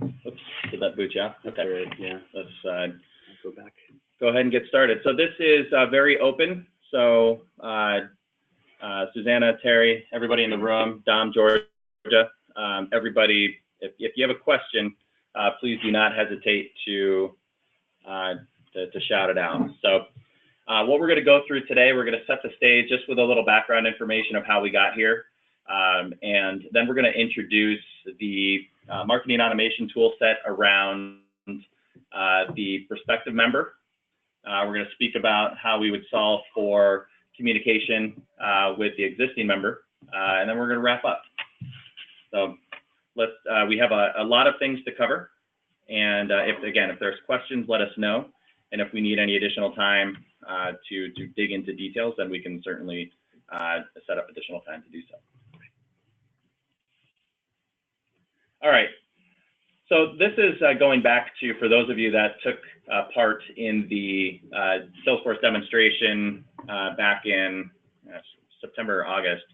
Oops, did that boot you out? Okay. Yeah. Let's go back. Go ahead and get started. So this is very open. So Susanna, Terry, everybody in the room, Dom, Georgia, everybody, if you have a question, please do not hesitate to shout it out. So what we're going to go through today, we're going to set the stage just with a little background information of how we got here. And then we're going to introduce the marketing automation tool set around the prospective member. We're going to speak about how we would solve for communication with the existing member, and then we're going to wrap up. So we have a lot of things to cover, and if there's questions, let us know, and if we need any additional time to dig into details, then we can certainly set up additional time to do so. All right. So this is going back to, for those of you that took part in the Salesforce demonstration back in September or August.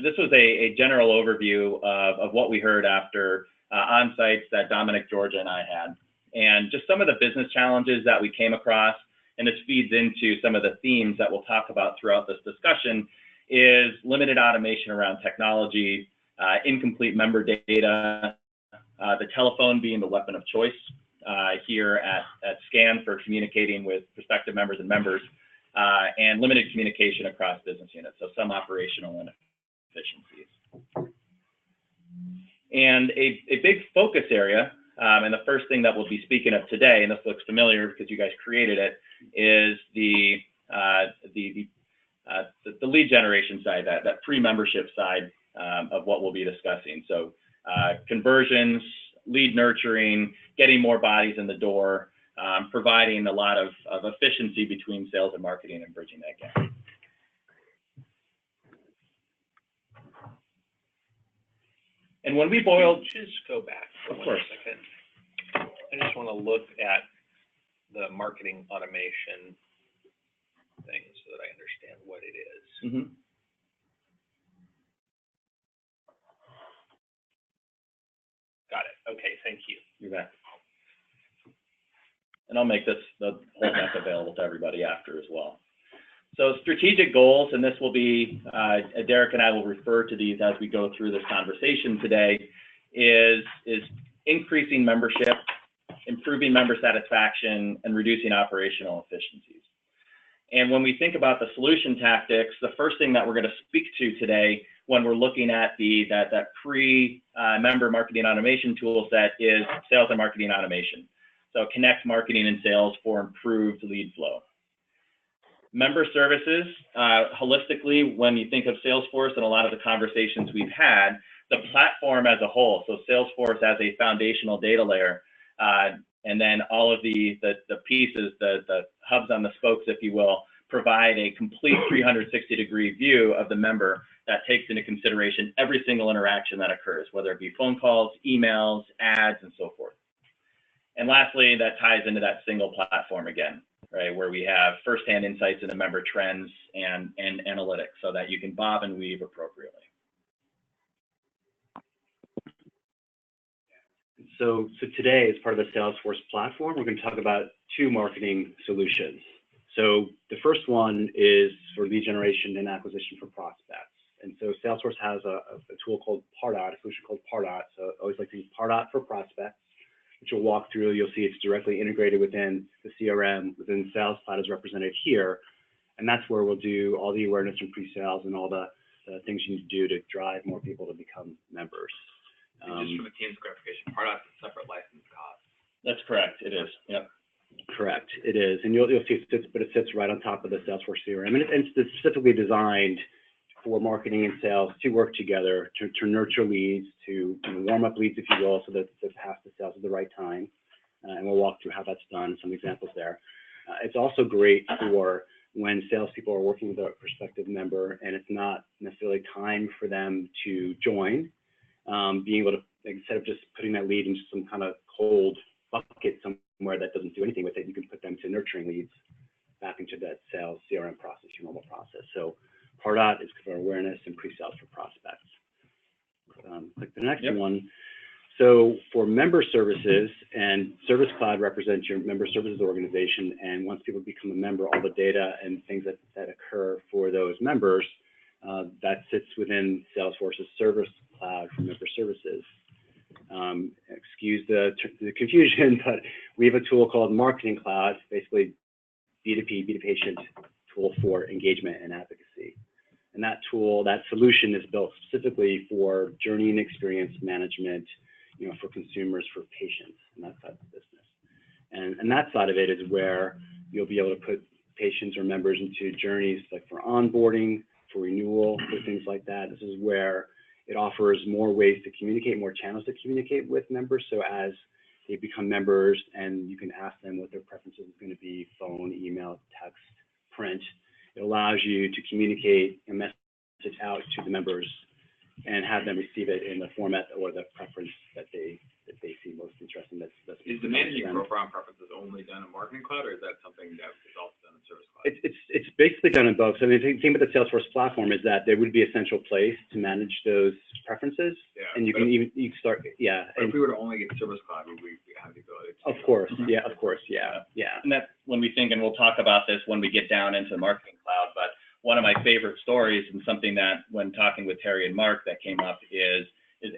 This was a general overview of what we heard after on-sites that Dominic, Georgia, and I had. And just some of the business challenges that we came across, and this feeds into some of the themes that we'll talk about throughout this discussion, is limited automation around technology, incomplete member data, the telephone being the weapon of choice here at SCAN for communicating with prospective members and members, and limited communication across business units, so some operational inefficiencies. And a big focus area, and the first thing that we'll be speaking of today, and this looks familiar because you guys created it, is the lead generation side, that pre-membership side of what we'll be discussing. So conversions, lead nurturing, getting more bodies in the door, providing a lot of efficiency between sales and marketing and bridging that gap. And when we boiled, just go back for of 1 course. second. I just want to look at the marketing automation thing so that I understand what it is. Mm-hmm. Got it. Okay, thank you. You're back. And I'll make the whole deck available to everybody after as well. So strategic goals, and this will be, Derek and I will refer to these as we go through this conversation today, is increasing membership, improving member satisfaction, and reducing operational efficiencies. And when we think about the solution tactics, the first thing that we're going to speak to today when we're looking at that pre-member marketing automation tool set is sales and marketing automation. So connect marketing and sales for improved lead flow. Member services, holistically, when you think of Salesforce and a lot of the conversations we've had, the platform as a whole, so Salesforce as a foundational data layer, and then all of the pieces, the hubs on the spokes, if you will, provide a complete 360-degree view of the member that takes into consideration every single interaction that occurs, whether it be phone calls, emails, ads, and so forth. And lastly, that ties into that single platform again, right, where we have firsthand insights into member trends and analytics so that you can bob and weave appropriately. So today, as part of the Salesforce platform, we're going to talk about two marketing solutions. So the first one is for lead generation and acquisition for prospects. And so Salesforce has a tool called Pardot, a solution called Pardot. So I always like to use Pardot for prospects, which we'll walk through. You'll see it's directly integrated within the CRM, within Sales Cloud as represented here. And that's where we'll do all the awareness and pre-sales and all the things you need to do to drive more people to become members. Just for the team's clarification, Pardot's a separate license cost. That's correct. It is. Yep. Correct. It is. And you'll see it sits right on top of the Salesforce CRM. And it's specifically designed for marketing and sales to work together to nurture leads, to warm up leads, if you will, so that they pass the sales at the right time. And we'll walk through how that's done, some examples there. It's also great for when salespeople are working with a prospective member and it's not necessarily time for them to join, being able to, instead of just putting that lead into some kind of cold bucket somewhere that doesn't do anything with it, you can put them to nurturing leads back into that sales CRM process, your normal process. So Pardot is for awareness and pre-sales for prospects. Click the next one. So for member services, and Service Cloud represents your member services organization, and once people become a member, all the data and things that occur for those members, that sits within Salesforce's Service Cloud for member services. Excuse the confusion, but we have a tool called Marketing Cloud, basically B2P, B2Patient tool for engagement and advocacy. And that tool, that solution is built specifically for journey and experience management, for consumers, for patients, and that side of the business. And that side of it is where you'll be able to put patients or members into journeys like for onboarding, for renewal, for things like that. This is where it offers more ways to communicate, more channels to communicate with members. So as they become members and you can ask them what their preferences is going to be, phone, email, text, print, it allows you to communicate a message out to the members and have them receive it in the format or the preference that they see most interesting. That's Is the managing profile and preferences only done in Marketing Cloud, or is that something that is also done in Service Cloud? It's basically done in both. So I mean, the thing with the Salesforce platform is that there would be a central place to manage those preferences, and you can even start. Yeah. But if we were to only get Service Cloud, would we have the ability to? Of course. Yeah. Of course. Yeah. Yeah. And that's when we think, and we'll talk about this when we get down into Marketing Cloud, but one of my favorite stories, and something that when talking with Terry and Mark that came up, is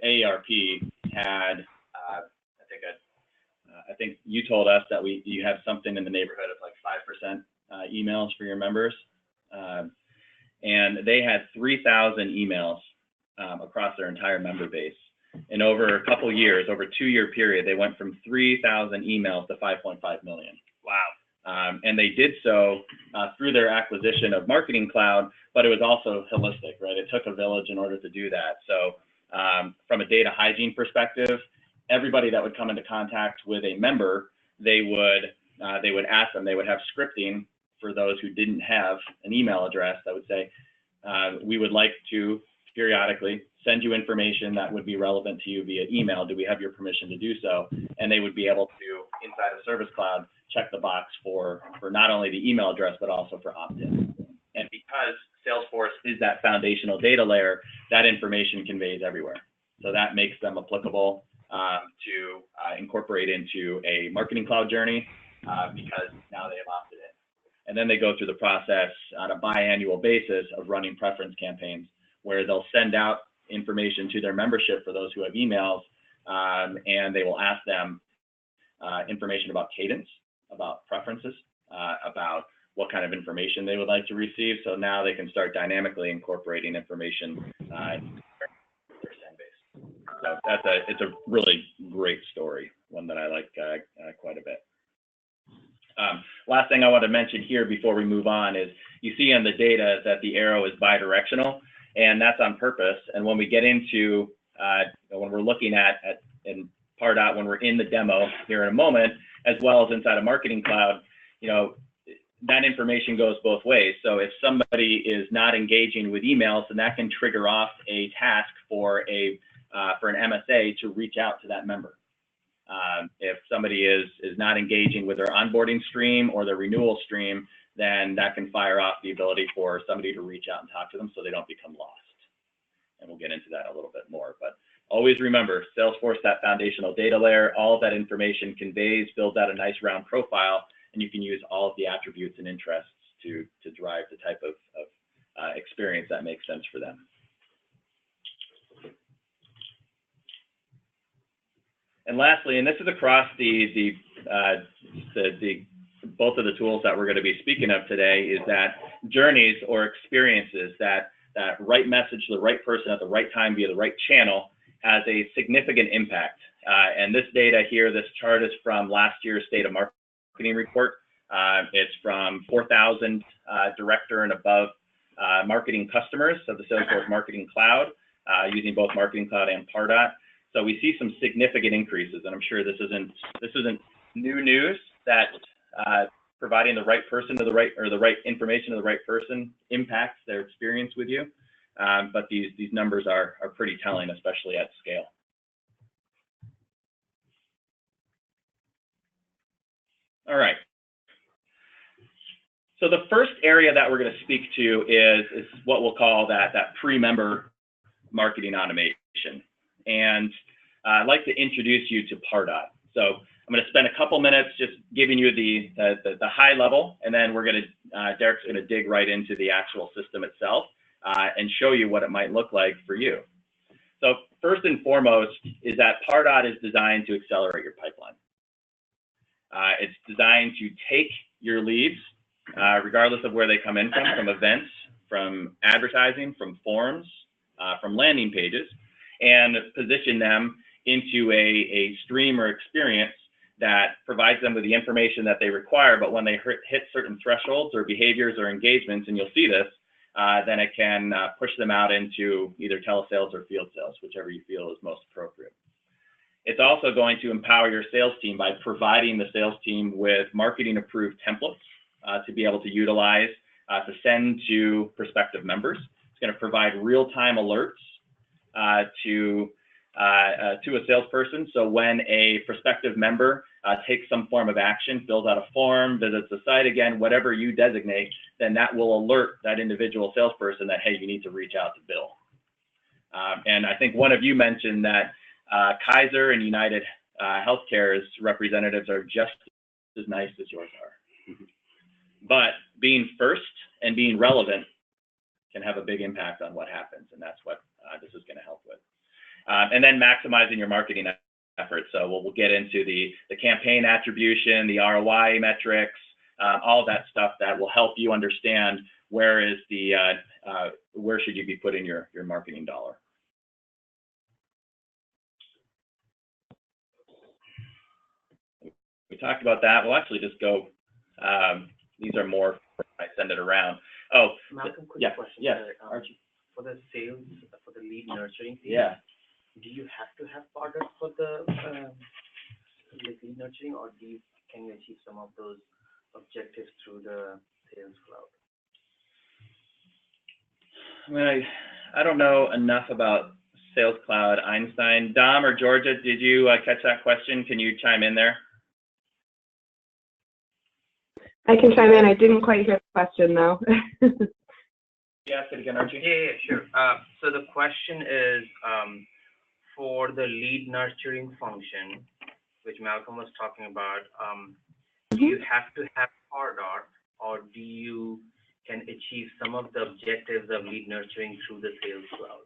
AARP had, I think you told us that you have something in the neighborhood of like 5% emails for your members, and they had 3,000 emails across their entire member base. And over a couple years, over a 2-year period, they went from 3,000 emails to 5.5 million. Wow. And they did so through their acquisition of Marketing Cloud, but it was also holistic, right? It took a village in order to do that. So from a data hygiene perspective, everybody that would come into contact with a member, they would ask them, they would have scripting for those who didn't have an email address that would say, we would like to periodically send you information that would be relevant to you via email. Do we have your permission to do so? And they would be able to, inside of Service Cloud, check the box for not only the email address, but also for opt-in. And because Salesforce is that foundational data layer, that information conveys everywhere. So that makes them applicable to incorporate into a Marketing Cloud journey because now they have opted in. And then they go through the process on a biannual basis of running preference campaigns where they'll send out information to their membership for those who have emails, and they will ask them information about cadence, about preferences, about what kind of information they would like to receive. So now they can start dynamically incorporating information into their send base. So it's a really great story, one that I like quite a bit. Last thing I want to mention here before we move on is you see on the data that the arrow is bidirectional, and that's on purpose. And when we get into, when we're looking at in Pardot, when we're in the demo here in a moment, as well as inside of Marketing Cloud, that information goes both ways. So if somebody is not engaging with emails, then that can trigger off a task for an MSA to reach out to that member. If somebody is not engaging with their onboarding stream or their renewal stream, then that can fire off the ability for somebody to reach out and talk to them so they don't become lost. And we'll get into that a little bit more. But always remember, Salesforce, that foundational data layer, all of that information conveys, builds out a nice round profile, and you can use all of the attributes and interests to drive the type of experience that makes sense for them. And lastly, and this is across both of the tools that we're going to be speaking of today, is that journeys or experiences, that right message to the right person at the right time via the right channel has a significant impact. And this data here, this chart is from last year's State of Marketing report. It's from 4,000 director and above marketing customers of the Salesforce Marketing Cloud, using both Marketing Cloud and Pardot. So we see some significant increases, and I'm sure this isn't new news that providing the right person to the right, or the right information to the right person impacts their experience with you. But these numbers are pretty telling, especially at scale. All right. So the first area that we're going to speak to is what we'll call that pre-member marketing automation. And I'd like to introduce you to Pardot. So I'm going to spend a couple minutes just giving you the high level, and then Derek's going to dig right into the actual system itself and show you what it might look like for you. So first and foremost is that Pardot is designed to accelerate your pipeline. It's designed to take your leads, regardless of where they come in from events, from advertising, from forums, from landing pages, and position them into a stream or experience that provides them with the information that they require. But when they hit certain thresholds or behaviors or engagements, and you'll see this, then it can push them out into either telesales or field sales, whichever you feel is most appropriate. It's also going to empower your sales team by providing the sales team with marketing approved templates to be able to utilize to send to prospective members. It's going to provide real-time alerts to a salesperson. So when a prospective member takes some form of action, fills out a form, visits the site again, whatever you designate, then that will alert that individual salesperson that, hey, you need to reach out to Bill. And I think one of you mentioned that Kaiser and United Healthcare's representatives are just as nice as yours are. But being first and being relevant can have a big impact on what happens, and that's what this is going to help with. And then maximizing your marketing efforts. So we'll get into the campaign attribution, the ROI metrics, all that stuff that will help you understand where should you be putting your marketing dollar. We talked about that. We'll actually just go. These are more. I send it around. Oh, Malcolm, quick yeah, question. yes, Archie. For the sales, for the lead nurturing piece, Yeah. do you have to have Pardot for the lead nurturing, or can you achieve some of those objectives through the Sales Cloud? I mean, I don't know enough about Sales Cloud Einstein. Dom or Georgia, did you catch that question? Can you chime in there? I can chime in. I didn't quite hear the question, though. Yeah, ask it again, Archie. Yeah, sure. So the question is, for the lead nurturing function, which Malcolm was talking about, do you have to have Pardot, or can achieve some of the objectives of lead nurturing through the Sales Cloud?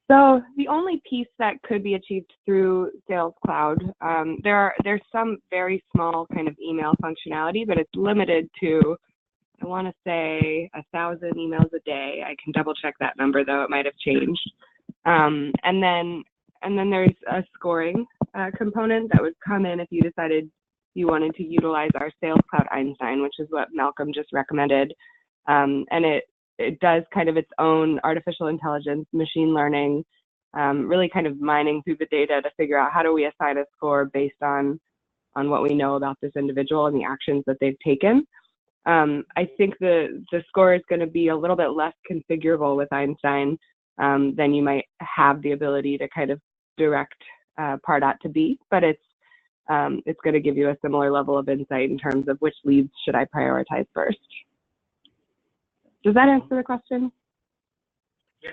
So the only piece that could be achieved through Sales Cloud, there's some very small kind of email functionality, but it's limited to, I want to say, 1,000 emails a day. I can double check that number, though it might have changed. And then there's a scoring component that would come in if you decided you wanted to utilize our Sales Cloud Einstein, which is what Malcolm just recommended. And it does kind of its own artificial intelligence, machine learning, really kind of mining through the data to figure out how do we assign a score based on what we know about this individual and the actions that they've taken. I think the score is going to be a little bit less configurable with Einstein than you might have the ability to kind of direct Pardot to be, but it's going to give you a similar level of insight in terms of which leads should I prioritize first. Does that answer the question? Yeah.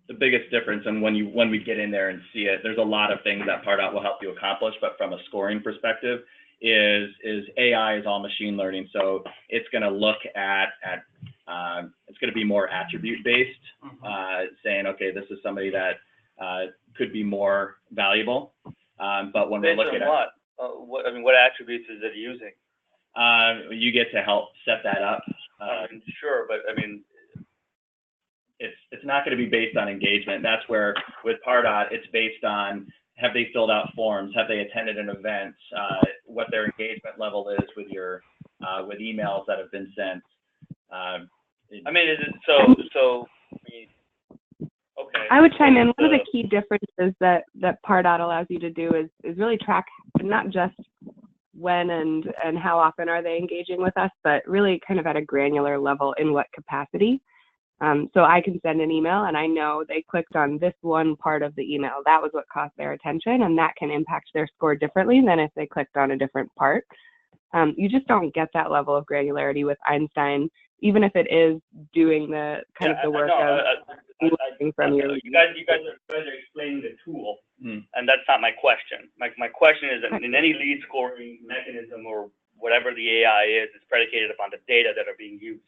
The biggest difference, and when we get in there and see it, there's a lot of things that Pardot will help you accomplish, but from a scoring perspective, is AI is all machine learning. So it's going to look at it's going to be more attribute based, saying, okay, this is somebody that could be more valuable. But when we look at what attributes is it using? You get to help set that up. Sure, but I mean, it's not going to be based on engagement. That's where with Pardot, it's based on, have they filled out forms? Have they attended an event? What their engagement level is with with emails that have been sent. I mean, is it so? Okay. I would chime in. One of the key differences that Pardot allows you to do is really track not just when and how often are they engaging with us, but really kind of at a granular level in what capacity. So I can send an email and I know they clicked on this one part of the email. That was what caught their attention, and that can impact their score differently than if they clicked on a different part. You just don't get that level of granularity with Einstein. even if it is doing the kind of the work of from your you guys are explaining the tool, and that's not my question. My question is that in any lead scoring mechanism or whatever the AI is, it's predicated upon the data that are being used.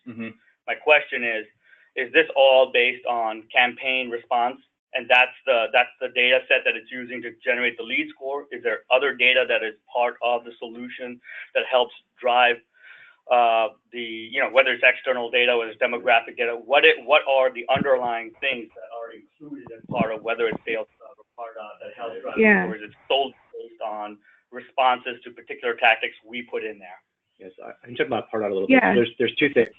My question is this all based on campaign response, and that's the data set that it's using to generate the lead score? Is there other data that is part of the solution that helps drive whether it's external data, whether it's demographic data, what are the underlying things that are included as part of whether it's Sales Cloud or Pardot that helps drive the scores? It's sold based on responses to particular tactics we put in there. Yes, I can talk about Pardot a little bit. There's two things.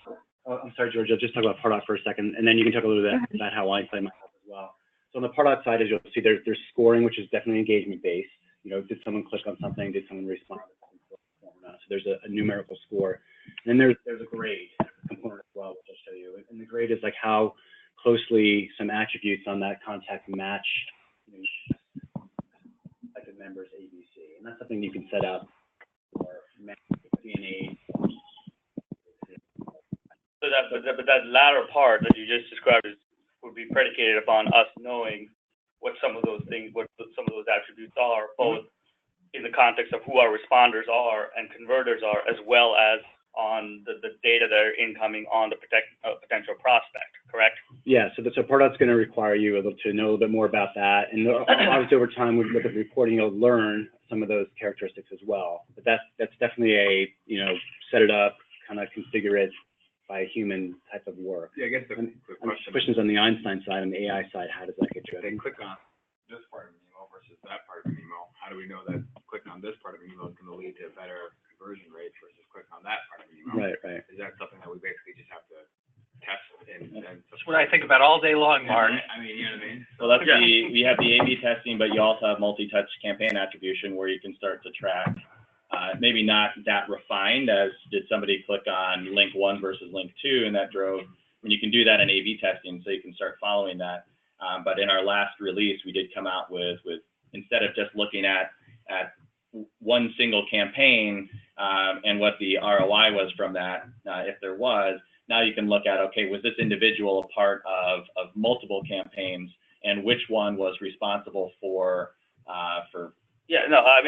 I'm sorry, George, I'll just talk about Pardot for a second, and then you can talk a little bit about how I play myself as well. So on the Pardot side, as you'll see, there's scoring, which is definitely engagement-based. Did someone click on something? Did someone respond? So there's a numerical score. And then there's a grade component as well, which I'll show you. And the grade is like how closely some attributes on that contact match like the members ABC. And that's something you can set up for DNA. But that latter part that you just described would be predicated upon us knowing what some of those things, what some of those attributes are, both in the context of who our responders are and converters are, as well as on the data that are incoming on the potential prospect, correct? Yeah, so Pardot's going to require you to know a little bit more about that. And obviously over time, when you look at the reporting, you'll learn some of those characteristics as well. But that's definitely a, set it up, kind of configure it by a human type of work. Yeah, I guess the question. Questions on the Einstein side and the AI side, how does that get you? If they click on this part of an email versus that part of an email, how do we know that clicking on this part of an email is going to lead to a better conversion rate versus clicking on that part of an email? Right. Is that something that we basically just have to test? That's what I think about all day long, Mark. I mean, you know what I mean? Well, that's we have the A/B testing, but you also have multi-touch campaign attribution where you can start to track. Maybe not that refined as did somebody click on link 1 versus link 2, and that drove. When you can do that in A/B testing, so you can start following that. But in our last release, we did come out with instead of just looking at one single campaign and what the ROI was from that, if there was, now you can look at, okay, was this individual a part of multiple campaigns, and which one was responsible for. Yeah, no, I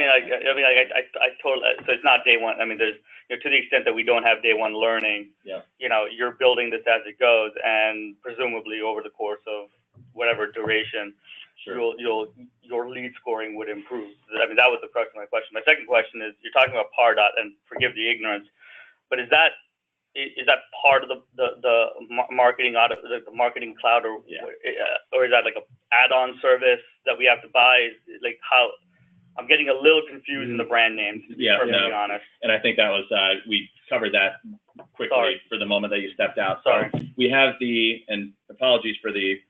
totally. So it's not day one. I mean, there's to the extent that we don't have day one learning. Yeah. You're building this as it goes, and presumably over the course of whatever duration, your lead scoring would improve. I mean, that was the crux of my question. My second question is, you're talking about Pardot, and forgive the ignorance, but is that part of the marketing the marketing cloud, or is that like a add-on service that we have to buy? Like how? I'm getting a little confused in the brand names, to be perfectly honest. And I think that was, we covered that quickly for the moment that you stepped out. Sorry. So we have and apologies for the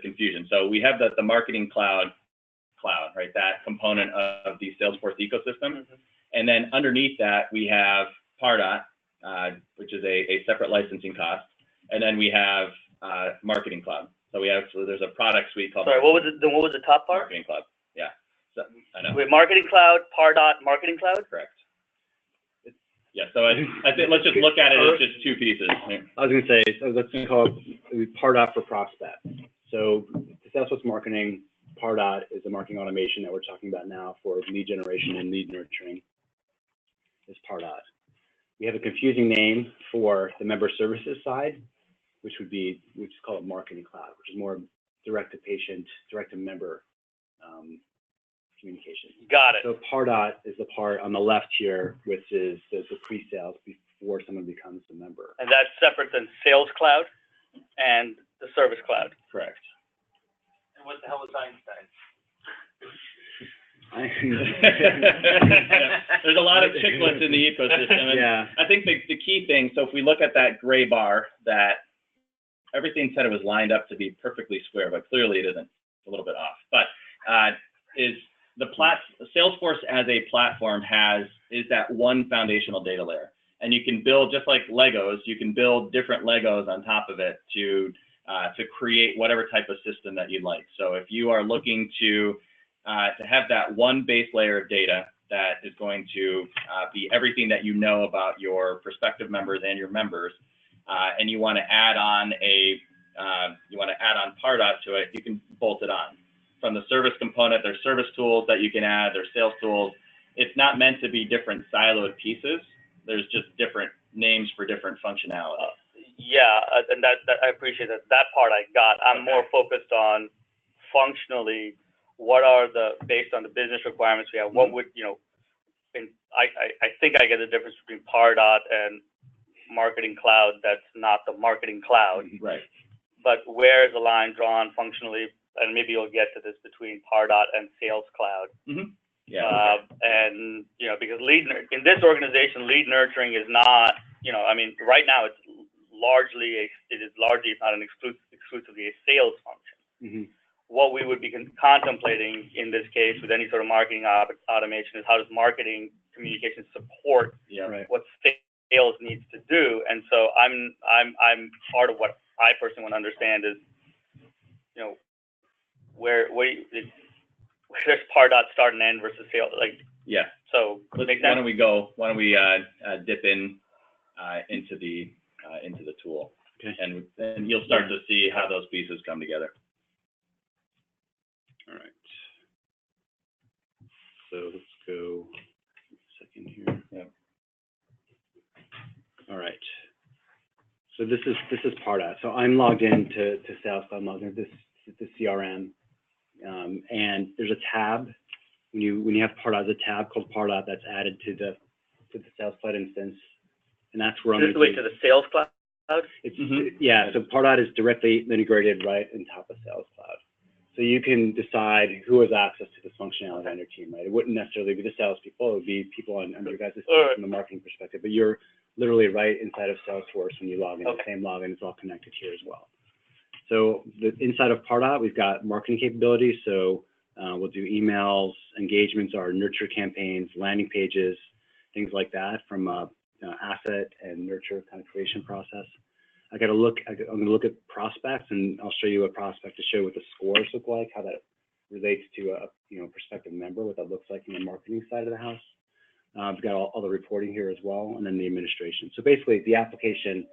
confusion. So we have the marketing cloud, right? That component of the Salesforce ecosystem. And then underneath that, we have Pardot, which is a separate licensing cost. And then we have marketing cloud. So there's a product suite called. Sorry, what was the top part? Marketing cloud. Yeah. So, I know. Wait, marketing cloud, Pardot, marketing cloud? Correct. Yeah, so I think let's just look at it as just two pieces. I was going to say, so let's call it Pardot for prospect. So that's what's marketing. Pardot is the marketing automation that we're talking about now for lead generation and lead nurturing. Is Pardot. We have a confusing name for the member services side, which is called marketing cloud, which is more direct to patient, direct to member communication. Got it. So Pardot is the part on the left here, which is the pre-sales before someone becomes a member. And that's separate than Sales Cloud and the Service Cloud. Correct. And what the hell is Einstein? There's a lot of chiclets in the ecosystem. And I think the key thing, so if we look at that gray bar, that everything said it was lined up to be perfectly square, but clearly it isn't. It's a little bit off. But Salesforce as a platform is that one foundational data layer. And you can build, just like Legos, you can build different Legos on top of it to create whatever type of system that you'd like. So if you are looking to have that one base layer of data that is going to be everything that you know about your prospective members and your members, and you want to add on Pardot to it, you can bolt it on. From the service component, there's service tools that you can add, there's sales tools. It's not meant to be different siloed pieces. There's just different names for different functionality. And that I appreciate that. That part I got. I'm more focused on functionally, what are based on the business requirements we have, what would, I think I get the difference between Pardot and Marketing Cloud. That's not the Marketing Cloud. Right. But where is the line drawn functionally? And maybe you'll get to this between Pardot and Sales Cloud. Mm-hmm. Yeah. And, because in this organization, lead nurturing is not, right now it is largely, if not exclusively a sales function. Mm-hmm. What we would be contemplating in this case with any sort of marketing automation is how does marketing communication support what sales needs to do. And so I'm part of what I personally want to understand is, where does Pardot start and end versus sales? So why don't we dip in into the tool, okay. and you'll start to see how those pieces come together. All right. So let's go a second here. Yeah. All right. So this is Pardot. So I'm logged in to Sales Cloud. I'm logged into the CRM, and there's a tab when you have Pardot. There's a tab called Pardot that's added to the Sales Cloud instance, and that's where I'm going to the Sales Cloud. Yeah. So Pardot is directly integrated right on top of Sales Cloud. So you can decide who has access to this functionality on your team, right? It wouldn't necessarily be the salespeople; it would be people on your guys' team from the marketing perspective. But you're literally right inside of Salesforce when you log in. Okay. The same login is all connected here as well. So inside of Pardot, we've got marketing capabilities. So we'll do emails, engagements, our nurture campaigns, landing pages, things like that from asset and nurture kind of creation process. I'm going to look at prospects, and I'll show you a prospect to show what the scores look like, how that relates to a prospective member, what that looks like in the marketing side of the house. I've got all the reporting here as well, and then the administration. So basically, the application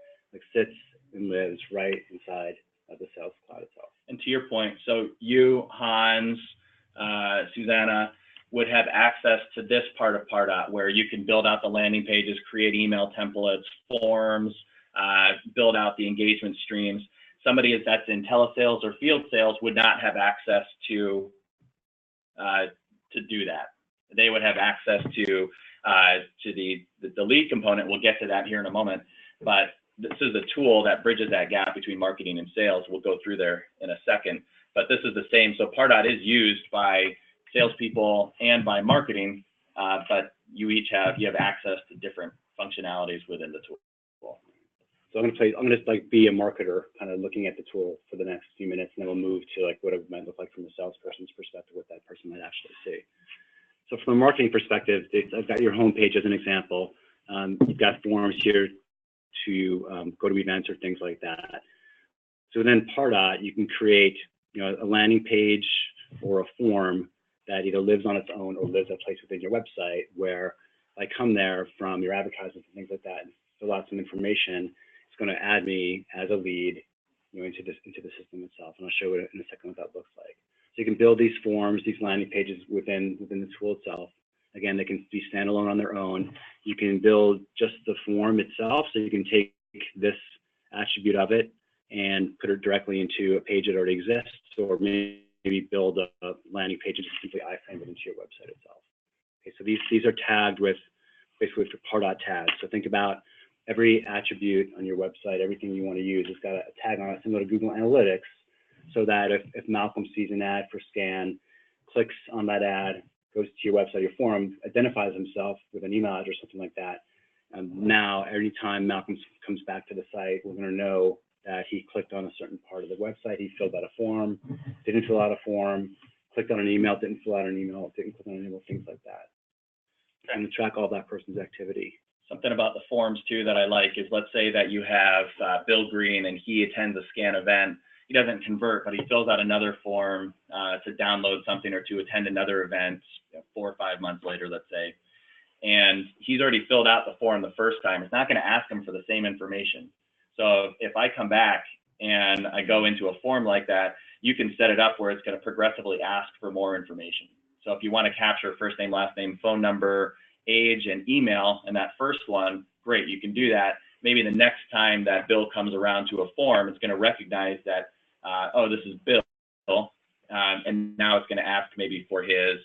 sits and lives right inside of the Sales Cloud itself. And to your point, so you, Hans, Susanna, would have access to this part of Pardot where you can build out the landing pages, create email templates, forms, build out the engagement streams. Somebody that's in telesales or field sales would not have access to do that. They would have access to the lead component. We'll get to that here in a moment, but this is a tool that bridges that gap between marketing and sales. We'll go through there in a second, but this is the same. So Pardot is used by salespeople and by marketing, but you have access to different functionalities within the tool. So I'm going to be a marketer, kind of looking at the tool for the next few minutes, and then we'll move to what it might look like from a salesperson's perspective, what that person might actually see. So from a marketing perspective, I've got your homepage as an example. You've got forms here to go to events or things like that. So within Pardot, you can create a landing page or a form that either lives on its own or lives a place within your website where I come there from your advertisements and things like that and fill out some information. It's going to add me as a lead into the system itself, and I'll show you in a second what that looks like. So you can build these forms, these landing pages within the tool itself. Again, they can be standalone on their own. You can build just the form itself, so you can take this attribute of it and put it directly into a page that already exists, or maybe build a landing page and just simply iframe it into your website itself. Okay, so these are tagged with basically with Pardot tags. So think about every attribute on your website, everything you want to use, it's got a tag on it similar to Google Analytics, so that if Malcolm sees an ad for scan, clicks on that ad, goes to your website, your forum, identifies himself with an email address or something like that. Now, every time Malcolm comes back to the site, we're going to know that he clicked on a certain part of the website, he filled out a form, didn't fill out a form, clicked on an email, didn't fill out an email, didn't click on an email, things like that. And to track all that person's activity. Something about the forms too that I like is, let's say that you have Bill Green and he attends a scan event. He doesn't convert, but he fills out another form to download something or to attend another event 4 or 5 months later, let's say. And he's already filled out the form the first time. It's not going to ask him for the same information. So if I come back and I go into a form like that, you can set it up where it's going to progressively ask for more information. So if you want to capture first name, last name, phone number, age, and email in that first one, great, you can do that. Maybe the next time that Bill comes around to a form, it's going to recognize that, oh, this is Bill, and now it's going to ask maybe for his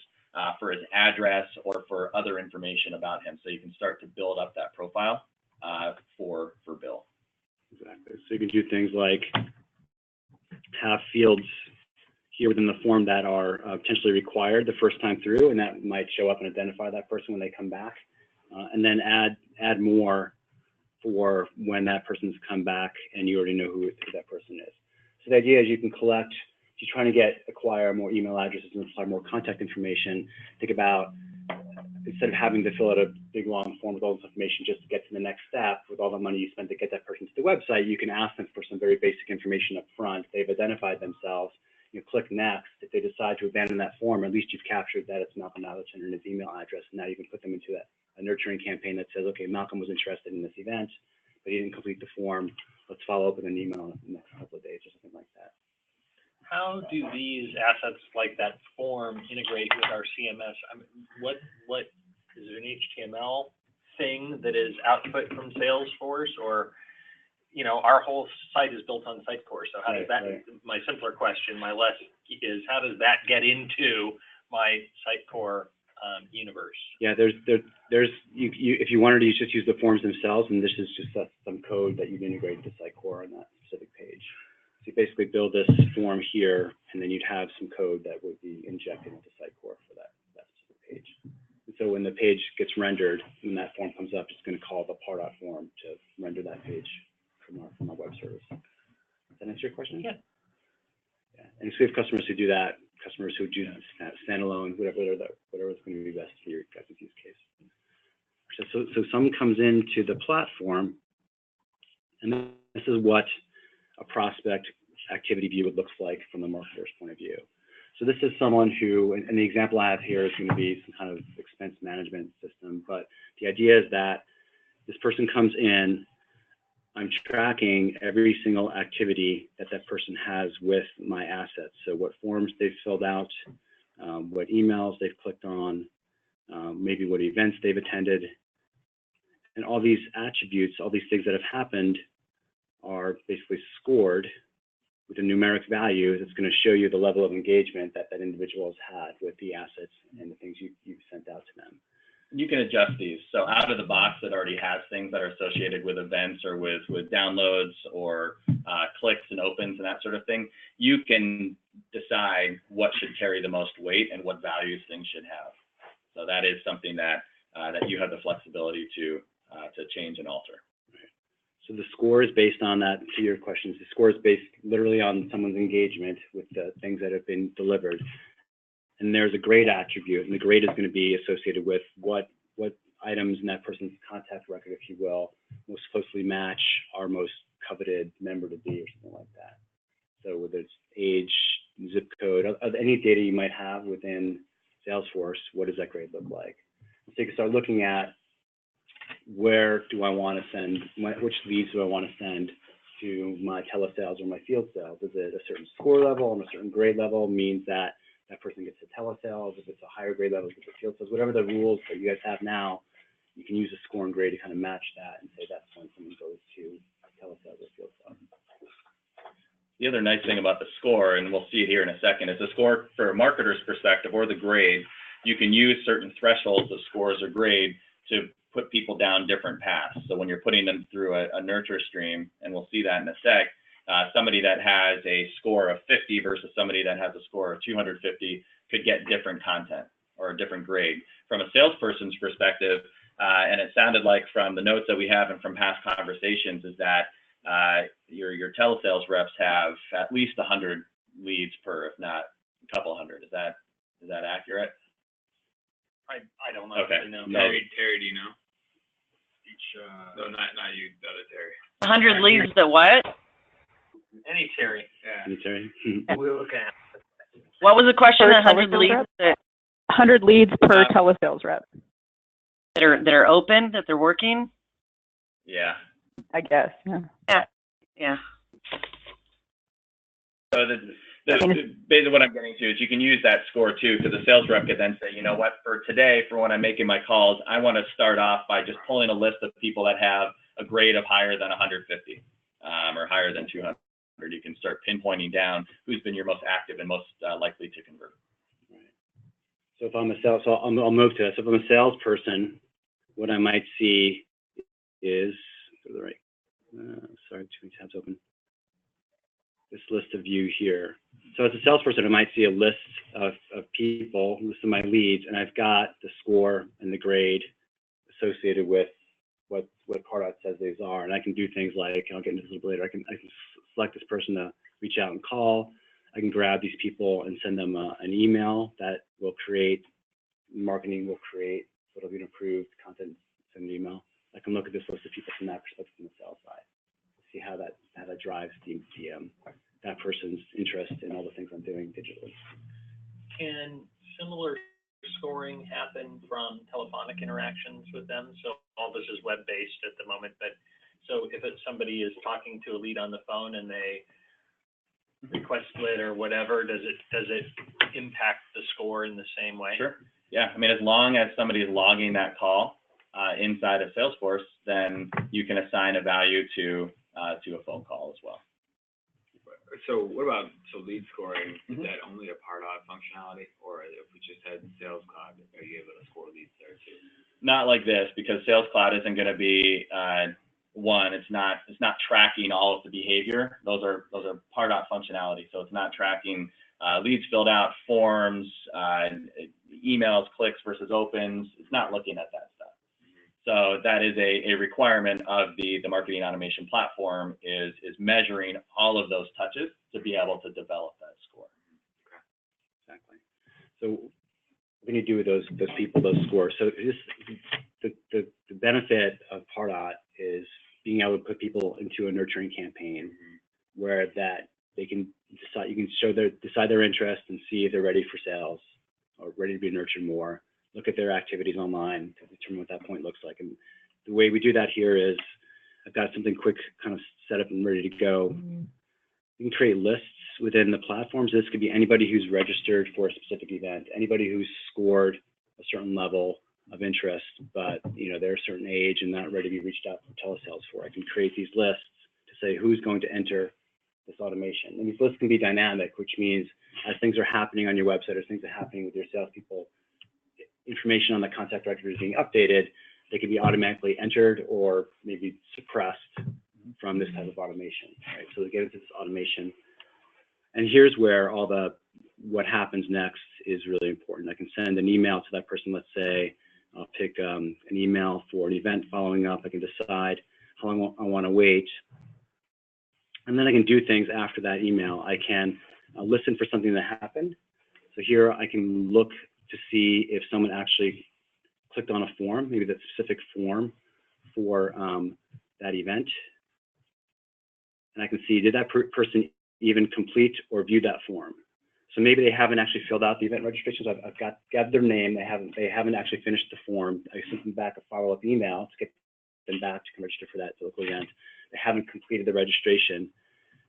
address or for other information about him. So you can start to build up that profile for Bill. Exactly. So you can do things like have fields here within the form that are potentially required the first time through, and that might show up and identify that person when they come back, and then add more for when that person's come back and you already know who that person is. So the idea is you can collect, if you're trying to acquire more email addresses and acquire more contact information, think about, instead of having to fill out a big long form with all this information just to get to the next step with all the money you spent to get that person to the website, you can ask them for some very basic information up front. They've identified themselves. You click next. If they decide to abandon that form, at least you've captured that it's Malcolm Allerton and his email address. And now you can put them into a nurturing campaign that says, okay, Malcolm was interested in this event, but he didn't complete the form. Let's follow up with an email in the next couple of days or something like that. How do these assets like that form integrate with our CMS? I mean, what is it, an HTML thing that is output from Salesforce, or, you know, our whole site is built on Sitecore. So how does that, my simpler question, my less is, how does that get into my Sitecore universe? Yeah, there's if you wanted to just use the forms themselves, and this is just some code that you'd integrate into Sitecore on that specific page. So you basically build this form here, and then you'd have some code that would be injected into Sitecore for that specific page. And so when the page gets rendered, when that form comes up, it's going to call the Pardot form to render that page from our web service. Does that answer your question? Yeah. And so we have customers who do that, customers who do standalone, whatever is going to be best for your guys' use case. So some comes into the platform, and this is what a prospect activity view looks like from the marketer's point of view. So this is someone who, and the example I have here is going to be some kind of expense management system, but the idea is that this person comes in, I'm tracking every single activity that person has with my assets. So what forms they've filled out, what emails they've clicked on, maybe what events they've attended, and all these attributes, all these things that have happened are basically scored with a numeric value that's going to show you the level of engagement that individual has had with the assets and the things you've sent out to them. You can adjust these. So out of the box, it already has things that are associated with events or with downloads or clicks and opens and that sort of thing. You can decide what should carry the most weight and what values things should have. So that is something that you have the flexibility to change and alter. So the score is based on that, to your questions, the score is based literally on someone's engagement with the things that have been delivered. And there's a grade attribute, and the grade is going to be associated with what items in that person's contact record, if you will, most closely match our most coveted member to be, or something like that. So whether it's age, zip code, any data you might have within Salesforce, what does that grade look like? So you can start looking at where do I want to send, which leads do I want to send to my telesales or my field sales? Is it a certain score level and a certain grade level means that person gets a telesales? If it's a higher grade level, it's a field sales, whatever the rules that you guys have now, you can use a score and grade to kind of match that and say that's when someone goes to telesales or field sales. The other nice thing about the score, and we'll see it here in a second, is the score for a marketer's perspective or the grade. You can use certain thresholds of scores or grade to put people down different paths. So when you're putting them through a nurture stream, and we'll see that in a sec, somebody that has a score of 50 versus somebody that has a score of 250 could get different content or a different grade. From a salesperson's perspective, and it sounded like from the notes that we have and from past conversations, is that your telesales reps have at least 100 leads per, if not a couple hundred. Is that accurate? I don't know. Okay. No. Terry, do you know? No, not you, the other Terry. 100 leads that what? Any Terry. Yeah. Terry? We're looking at. What was the question? Per 100 telesales leads rep? that 100 leads per telesales rep, are open, that they're working? Yeah. I guess. Yeah. Yeah. So basically what I'm getting to is you can use that score too, because the sales rep could then say, you know what, for today, for when I'm making my calls, I want to start off by just pulling a list of people that have a grade of higher than 150 or higher than 200. You can start pinpointing down who's been your most active and most likely to convert. Right. So if I'm a sales, so I'll move to this. If I'm a salesperson, what I might see is, to the right, sorry, too many tabs open. This list of view here. So as a salesperson, I might see a list of people, list of my leads, and I've got the score and the grade associated with what Pardot says these are. And I can do things like, I'll get into this a little later, I can select this person to reach out and call. I can grab these people and send them an email that will create, marketing will create, so it'll be an approved content, send an email. I can look at this list of people from that perspective from the sales side. See how that drives that person's interest in all the things I'm doing digitally. Can similar scoring happen from telephonic interactions with them? So all this is web-based at the moment, but so if somebody is talking to a lead on the phone and they request split or whatever, does it impact the score in the same way? Sure. Yeah. I mean, as long as somebody is logging that call inside of Salesforce, then you can assign a value to a phone call as well. So what about, lead scoring, is that only a Pardot functionality, or if we just had Sales Cloud, are you able to score leads there too? Not like this, because Sales Cloud isn't going to be it's not tracking all of the behavior. Those are Pardot functionality. So it's not tracking leads filled out, forms, emails, clicks versus opens. It's not looking at that stuff. So that is a requirement of the marketing automation platform is measuring all of those touches to be able to develop that score. Okay. Exactly. So what can you do with those people, those scores? So the benefit of Pardot is being able to put people into a nurturing campaign where that they can decide, you can decide their interest and see if they're ready for sales or ready to be nurtured more. Look at their activities online to determine what that point looks like. And the way we do that here is I've got something quick kind of set up and ready to go. You can create lists within the platforms. This could be anybody who's registered for a specific event, anybody who's scored a certain level of interest, but they're a certain age and not ready to be reached out for telesales for. I can create these lists to say who's going to enter this automation. And these lists can be dynamic, which means as things are happening on your website, as things are happening with your salespeople, information on the contact directory is being updated, they can be automatically entered or maybe suppressed from this type of automation, right? So we get into this automation. And here's where what happens next is really important. I can send an email to that person. Let's say I'll pick an email for an event following up. I can decide how long I want to wait. And then I can do things after that email. I can listen for something that happened. So here I can look to see if someone actually clicked on a form, maybe that specific form for that event. And I can see, did that person even complete or view that form? So maybe they haven't actually filled out the event registrations. I've got their name. They haven't actually finished the form. I sent them back a follow-up email to get them back to register for that local event. They haven't completed the registration.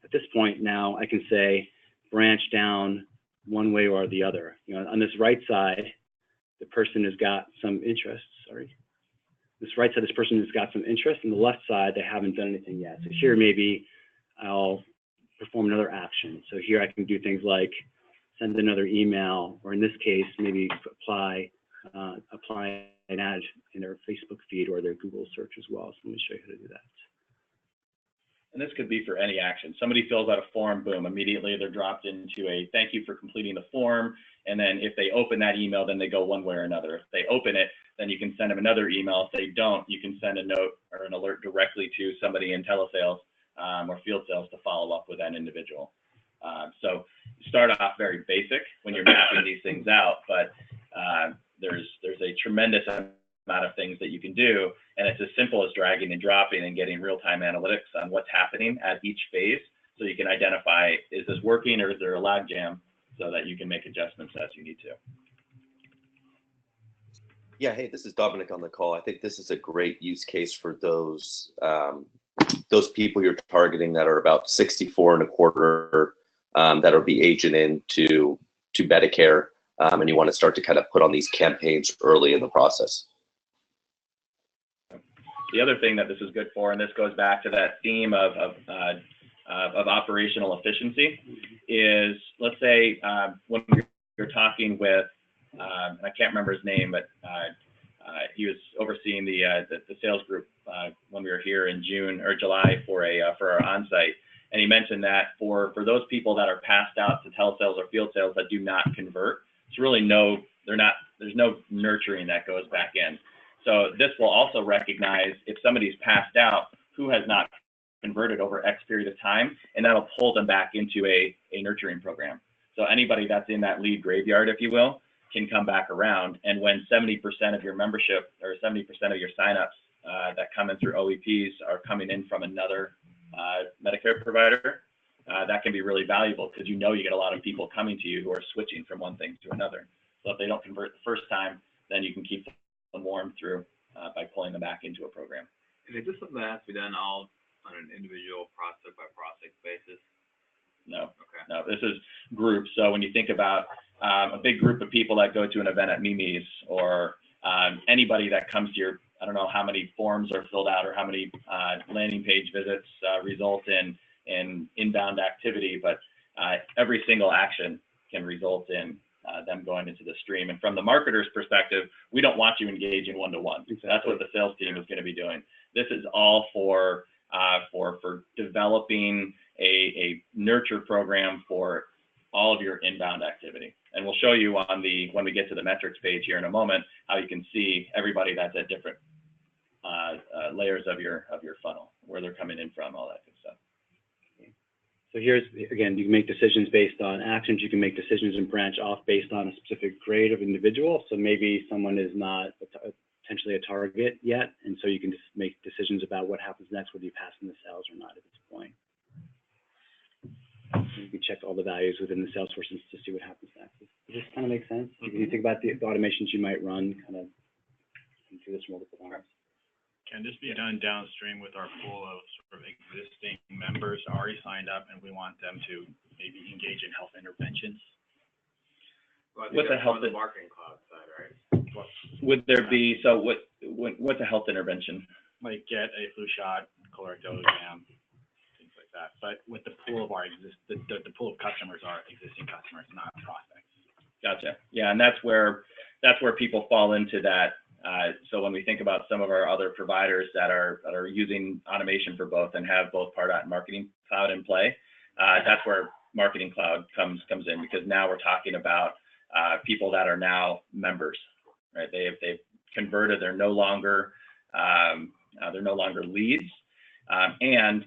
At this point now, I can say branch down one way or the other. On this right side, the person has got some interest. This right side, this person has got some interest. On the left side, they haven't done anything yet. So here, maybe I'll perform another action. So here I can do things like send another email, or in this case, maybe apply an ad in their Facebook feed or their Google search as well. So let me show you how to do that. And this could be for any action. Somebody fills out a form, boom, immediately they're dropped into a thank you for completing the form. And then if they open that email, then they go one way or another. If they open it, then you can send them another email. If they don't, you can send a note or an alert directly to somebody in telesales or field sales to follow up with that individual. So start off very basic when you're mapping these things out, but there's a tremendous amount of things that you can do, and it's as simple as dragging and dropping and getting real-time analytics on what's happening at each phase, so you can identify, is this working or is there a log jam, so that you can make adjustments as you need to. Yeah, hey, this is Dominic on the call. I think this is a great use case for those those people you're targeting that are about 64 and a quarter, that'll be aging into Medicare, and you want to start to kind of put on these campaigns early in the process. The other thing that this is good for, and this goes back to that theme of operational efficiency, is let's say when you're talking with, I can't remember his name, but he was overseeing the sales group when we were here in June or July for our onsite, and he mentioned that for those people that are passed out to telesales or field sales that do not convert, it's really there's no nurturing that goes back in. So this will also recognize if somebody's passed out who has not converted over X period of time, and that'll pull them back into a nurturing program. So anybody that's in that lead graveyard, if you will, can come back around. And when 70% of your membership or 70% of your signups that come in through OEPs are coming in from another Medicare provider, that can be really valuable because you get a lot of people coming to you who are switching from one thing to another. So if they don't convert the first time, then you can keep them warm through by pulling them back into a program. And is this something that has to be done all on an individual prospect by prospect basis? No. Okay. No, this is groups. So when you think about a big group of people that go to an event at Mimi's, or anybody that comes to your, I don't know how many forms are filled out or how many landing page visits result in inbound activity, but every single action can result in them going into the stream. And from the marketer's perspective, we don't want you engaging one-to-one. Exactly. That's what the sales team is going to be doing. This is all for developing a nurture program for all of your inbound activity. And we'll show you when we get to the metrics page here in a moment, how you can see everybody that's at different layers of your funnel, where they're coming in from, all that good stuff. So here's, again, you can make decisions based on actions. You can make decisions and branch off based on a specific grade of individual. So maybe someone is not potentially a target yet, and so you can just make decisions about what happens next, whether you pass in the sales or not at this point. You can check all the values within the Salesforce to see what happens next. Does this kind of make sense? Mm-hmm. You think about the automations you might run, kind of do this multiple times. Can this be done downstream with our pool of sort of existing members already signed up, and we want them to maybe engage in health interventions? Well, what's a health the marketing cloud side, right? Would there be, so what's a health intervention? Like get a flu shot, colorectal exam, things like that. But with the pool of our the pool of customers are existing customers, not prospects. Gotcha. Yeah, and that's where people fall into that. So when we think about some of our other providers that are using automation for both and have both Pardot and Marketing Cloud in play, that's where Marketing Cloud comes in, because now we're talking about people that are now members, right? They've converted. They're no longer leads, and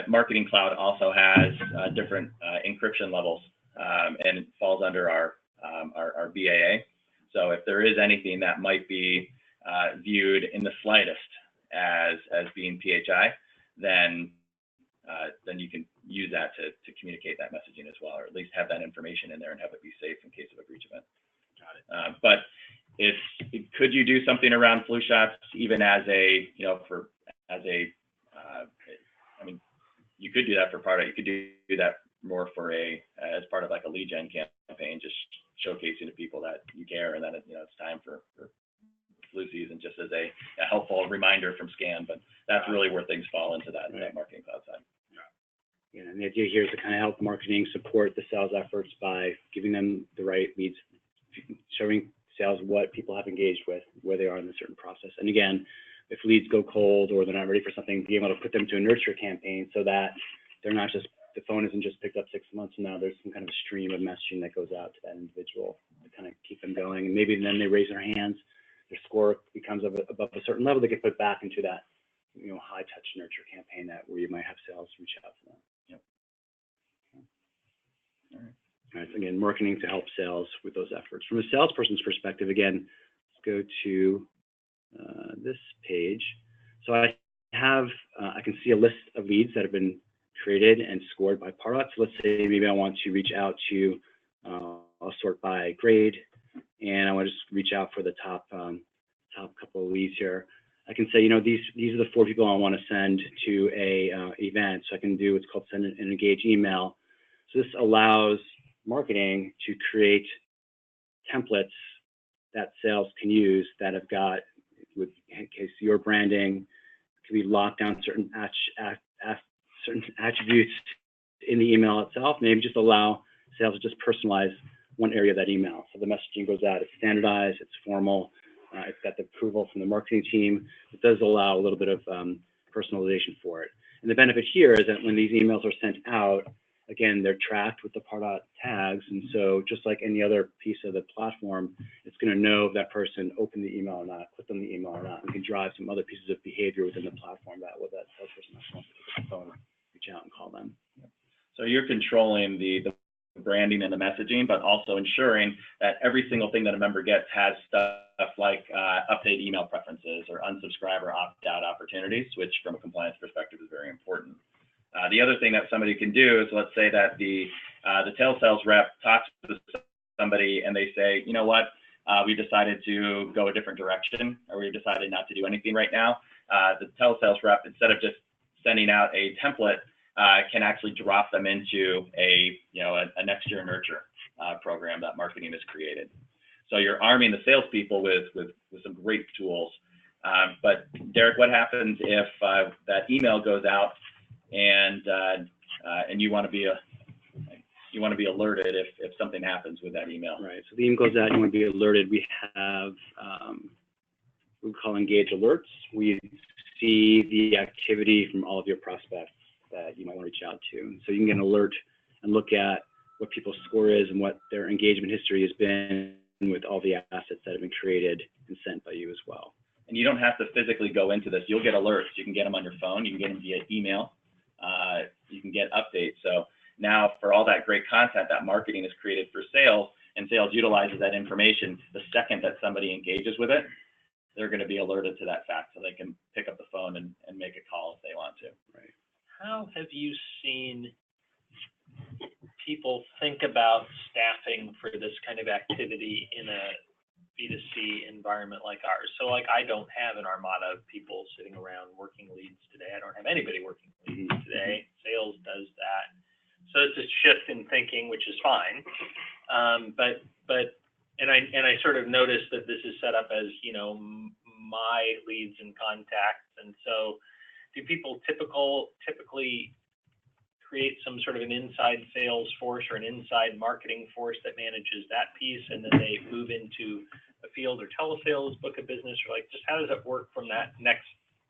Marketing Cloud also has different encryption levels, and it falls under our BAA. So if there is anything that might be viewed in the slightest as being PHI, then you can use that to communicate that messaging as well, or at least have that information in there and have it be safe in case of a breach event. Got it. But could you do something around flu shots, even as a, I mean, you could do that for Pardot. You could do that more for as part of like a lead gen campaign, just showcasing to people that you care and that it's time for flu season, just as a helpful reminder from Scan. But that's really where things fall into that Marketing Cloud side. Yeah, and the idea here is to kind of help marketing support the sales efforts by giving them the right leads, showing sales what people have engaged with, where they are in a certain process. And again, if leads go cold or they're not ready for something, being able to put them to a nurture campaign so that they're not just, the phone isn't just picked up 6 months from now, there's some kind of a stream of messaging that goes out to that individual to kind of keep them going. And maybe then they raise their hands, their score becomes above a certain level, they get put back into that, high touch nurture campaign where you might have sales reach out to them. Yep. All right. Again, marketing to help sales with those efforts. From a salesperson's perspective, again, let's go to this page. So I can see a list of leads that have been created and scored by Pardot. So let's say maybe I want to reach out to, I'll sort by grade, and I want to just reach out for the top couple of leads here. I can say, these are the 4 people I want to send to a event. So I can do what's called send an engage email. So this allows marketing to create templates that sales can use that have got, in case your branding, can be locked down certain attributes in the email itself. Maybe just allow sales to just personalize one area of that email. So the messaging goes out, it's standardized, it's formal, it's got the approval from the marketing team. It does allow a little bit of personalization for it. And the benefit here is that when these emails are sent out, again, they're tracked with the Pardot tags. And so just like any other piece of the platform, it's going to know if that person opened the email or not, clicked on the email or not, and can drive some other pieces of behavior within the platform that salesperson actually wants to pick up the phone, reach out and call them. So you're controlling the branding and the messaging, but also ensuring that every single thing that a member gets has stuff like update email preferences or unsubscribe or opt-out opportunities, which from a compliance perspective is very important. The other thing that somebody can do is, let's say that the telesales rep talks to somebody and they say, you know what, we decided to go a different direction, or we decided not to do anything right now. The telesales rep, instead of just sending out a template, can actually drop them into a next year nurture program that marketing has created. So you're arming the salespeople with some great tools. But Derek, what happens if that email goes out and you want to be alerted if something happens with that email? Right. So the email goes out, you want to be alerted. We have we call engage alerts. We see the activity from all of your prospects that you might want to reach out to. So you can get an alert and look at what people's score is and what their engagement history has been with all the assets that have been created and sent by you as well. And you don't have to physically go into this. You'll get alerts. You can get them on your phone. You can get them via email. You can get updates. So now for all that great content that marketing has created for sales, and sales utilizes that information, the second that somebody engages with it, they're going to be alerted to that fact so they can pick up the phone and make a call if they want to. Right. How have you seen people think about staffing for this kind of activity in a B2C environment like ours? So like, I don't have an armada of people sitting around working leads today. I don't have anybody working leads today. Sales does that. So it's a shift in thinking, which is fine. But I sort of noticed that this is set up as, my leads and contacts. And so do people typically create some sort of an inside sales force or an inside marketing force that manages that piece, and then they move into a field or telesales book of business, or like, just how does it work from that next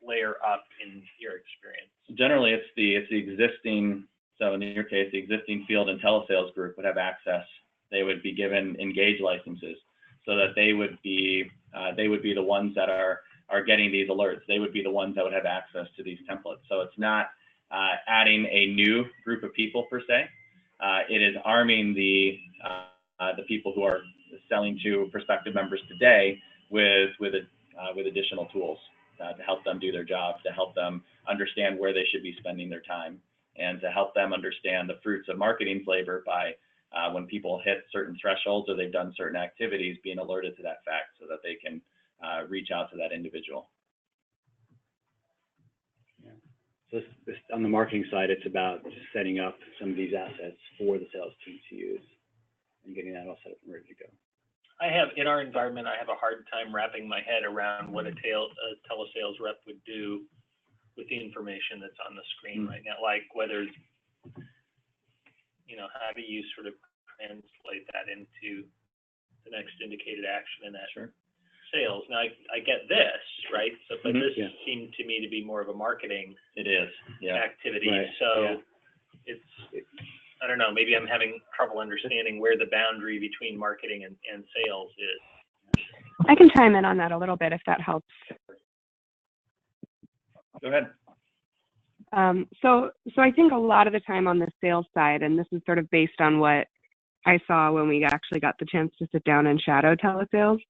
layer up in your experience? Generally, it's the existing. So in your case, the existing field and telesales group would have access. They would be given engage licenses, so that they would be the ones that are getting these alerts. They would be the ones that would have access to these templates. So it's not adding a new group of people per se. It is arming the people who are selling to prospective members today with additional tools to help them do their jobs, to help them understand where they should be spending their time, and to help them understand the fruits of marketing flavor by when people hit certain thresholds or they've done certain activities, being alerted to that fact so that they can reach out to that individual. So this, on the marketing side, it's about just setting up some of these assets for the sales team to use and getting that all set up and ready to go. In our environment, I have a hard time wrapping my head around what a telesales rep would do with the information that's on the screen right now. Like whether, how do you sort of translate that into the next indicated action in that sales? Now, I get this, right? So, but this seemed to me to be more of a marketing activity. Right. So it's, I don't know, maybe I'm having trouble understanding where the boundary between marketing and sales is. I can chime in on that a little bit if that helps. Go ahead. So I think a lot of the time on the sales side, and this is sort of based on what I saw when we actually got the chance to sit down and shadow telesales,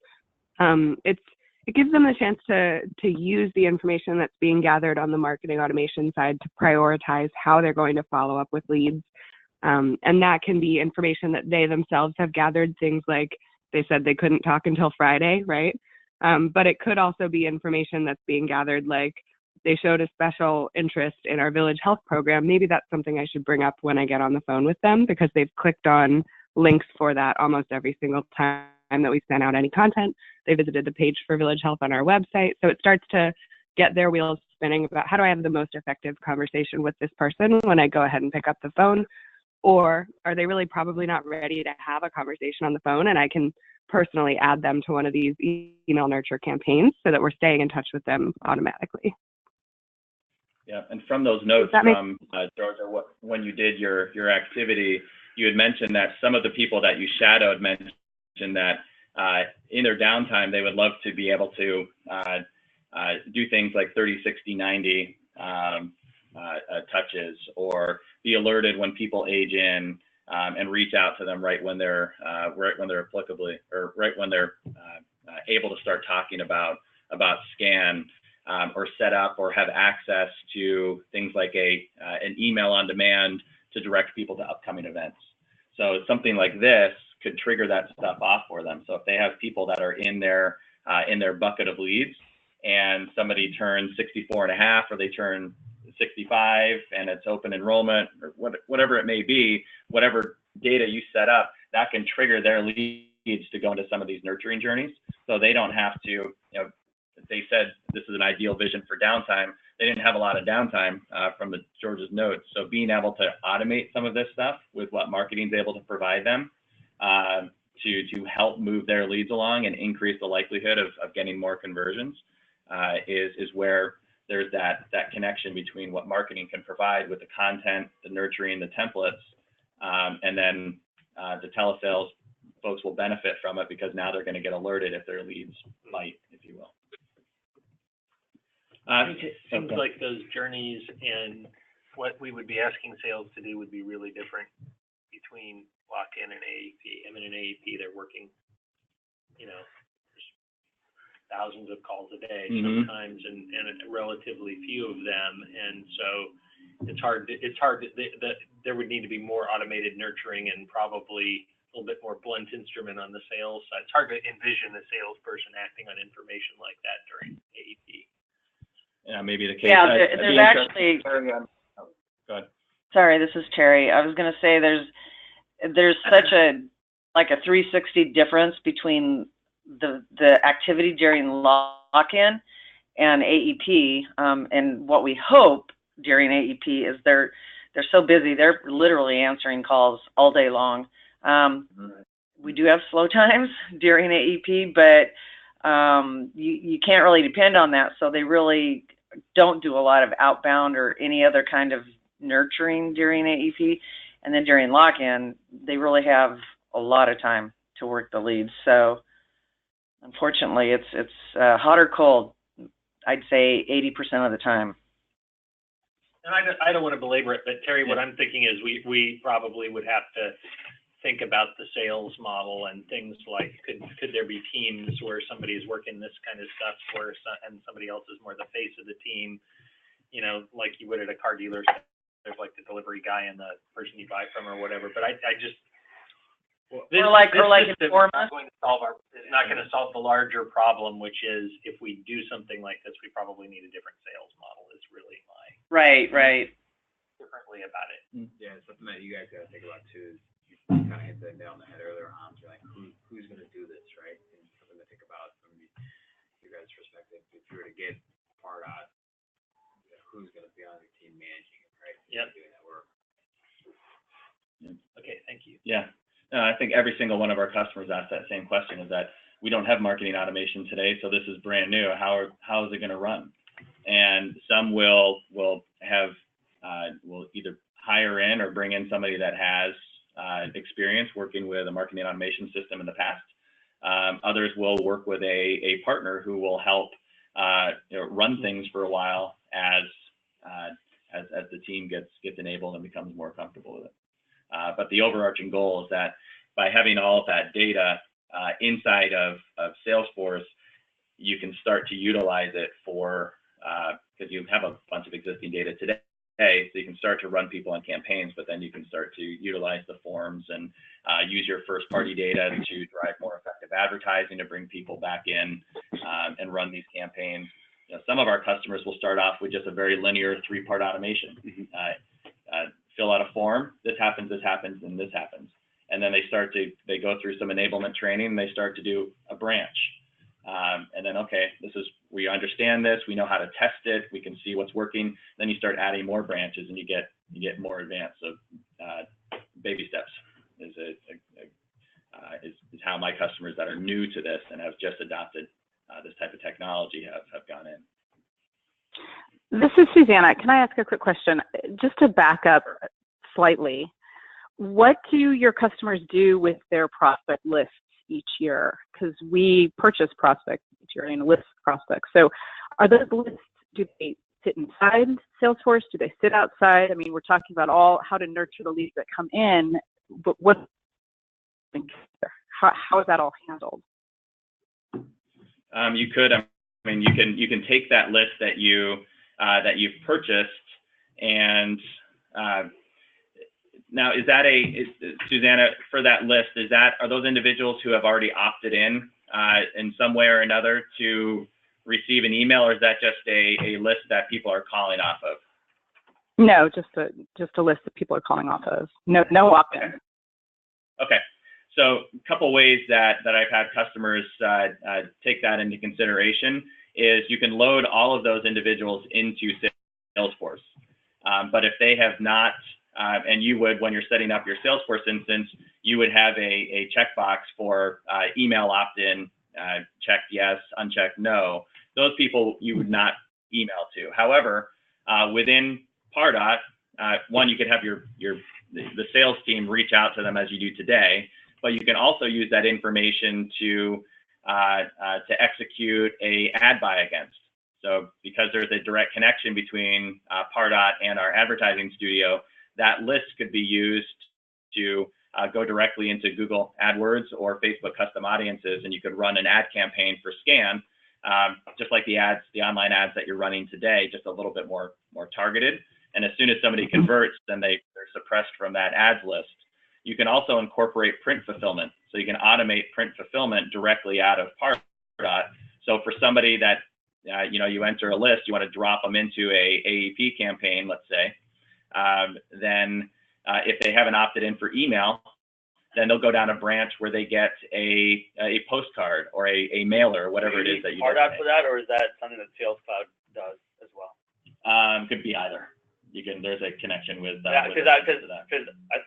it gives them the chance to use the information that's being gathered on the marketing automation side to prioritize how they're going to follow up with leads. And that can be information that they themselves have gathered, things like they said they couldn't talk until Friday, right? But it could also be information that's being gathered, like they showed a special interest in our village health program. Maybe that's something I should bring up when I get on the phone with them, because they've clicked on links for that almost every single time that we send out any content. They visited the page for village health on our website. So it starts to get their wheels spinning about how do I have the most effective conversation with this person when I go ahead and pick up the phone? Or are they really probably not ready to have a conversation on the phone, and I can personally add them to one of these email nurture campaigns so that we're staying in touch with them automatically. Yeah, and from those notes from Georgia, when you did your activity, you had mentioned that some of the people that you shadowed mentioned that in their downtime, they would love to be able to do things like 30, 60, 90 touches, or be alerted when people age in, and reach out to them right when they're applicably, or right when they're able to start talking about scan, or set up or have access to things like an email on demand to direct people to upcoming events. So something like this could trigger that stuff off for them. So if they have people that are in their bucket of leads, and somebody turns 64 and a half, or they turn 65 and it's open enrollment, or whatever it may be, whatever data you set up, that can trigger their leads to go into some of these nurturing journeys. So they don't have to, they said this is an ideal vision for downtime. They didn't have a lot of downtime from George's notes. So being able to automate some of this stuff with what marketing is able to provide them to help move their leads along and increase the likelihood of getting more conversions is where there's that connection between what marketing can provide with the content, the nurturing, the templates, and then the telesales folks will benefit from it, because now they're going to get alerted if their leads bite, if you will. It seems like those journeys and what we would be asking sales to do would be really different between lock-in and AEP. I mean, in AEP, they're working, thousands of calls a day sometimes, and relatively few of them, and so it's hard. There would need to be more automated nurturing and probably a little bit more blunt instrument on the sales side. It's hard to envision a salesperson acting on information like that during AEP. Yeah, maybe the case. Yeah, there's actually. Go ahead. Sorry, this is Terry. I was going to say there's such a 360 difference between the activity during lock-in and AEP, and what we hope during AEP is they're so busy, they're literally answering calls all day long. We do have slow times during AEP, but you can't really depend on that, so they really don't do a lot of outbound or any other kind of nurturing during AEP. And then during lock-in, they really have a lot of time to work the leads. So unfortunately, it's hot or cold, I'd say 80% of the time. And I don't want to belabor it, but Terry, what I'm thinking is we probably would have to think about the sales model and things like, could there be teams where somebody is working this kind of stuff and somebody else is more the face of the team, like you would at a car dealer. There's like the delivery guy and the person you buy from or whatever. But I just or like Informa. It's not going to solve the larger problem, which is if we do something like this, we probably need a different sales model. Is really my right differently about it. Yeah, something that you guys got to think about too is you kind of hit the nail on the head earlier on. So like who's going to do this, right? And something to think about from your guys' perspective. If you were to get Pardot, who's going to be on your team managing it, right? Yeah. Doing that work. Okay, thank you. Yeah. I think every single one of our customers asked that same question, is that we don't have marketing automation today, so this is brand new. How is it going to run? And some will have will either hire in or bring in somebody that has experience working with a marketing automation system in the past. Others will work with a partner who will help run things for a while as the team gets enabled and becomes more comfortable with it. But the overarching goal is that by having all of that data inside of Salesforce, you can start to utilize it for, because you have a bunch of existing data today, so you can start to run people on campaigns, but then you can start to utilize the forms and use your first party data to drive more effective advertising to bring people back in and run these campaigns. Some of our customers will start off with just a very linear 3-part automation. Fill out a form, this happens, and this happens. And then they go through some enablement training, and they start to do a branch. And then, okay, we understand this, we know how to test it, we can see what's working. Then you start adding more branches, and you get more advanced. So baby steps is how my customers that are new to this and have just adopted this type of technology have gone in. This is Susanna. Can I ask a quick question? Just to back up slightly, what do your customers do with their prospect lists each year? Because we purchase prospects each year and list prospects. So are those lists, do they sit inside Salesforce? Do they sit outside? I mean, we're talking about how to nurture the leads that come in, but how is that all handled? You can take that list that you've purchased, and now Susanna, for that list, are those individuals who have already opted in some way or another to receive an email, or is that just a list that people are calling off of? No, just a list that people are calling off of. No opt-in. Okay. So a couple ways that I've had customers take that into consideration is you can load all of those individuals into Salesforce. But if they have not, and you would, when you're setting up your Salesforce instance, you would have a checkbox for email opt-in, checked yes, unchecked no. Those people you would not email to. However, within Pardot, one, you could have the sales team reach out to them as you do today, but you can also use that information to execute a ad buy against. So because there's a direct connection between Pardot and our advertising studio, that list could be used to go directly into Google AdWords or Facebook custom audiences, and you could run an ad campaign for scan, just like the online ads that you're running today, just a little bit more targeted. And as soon as somebody converts, then they're suppressed from that ads list. You can also incorporate print fulfillment. So you can automate print fulfillment directly out of Pardot. So for somebody that, you enter a list, you want to drop them into a AEP campaign, let's say, then if they haven't opted in for email, then they'll go down a branch where they get a postcard or a mailer, whatever it is that you Pardot for that, or is that something that Sales Cloud does as well? Could be either. There's a connection with that. Because I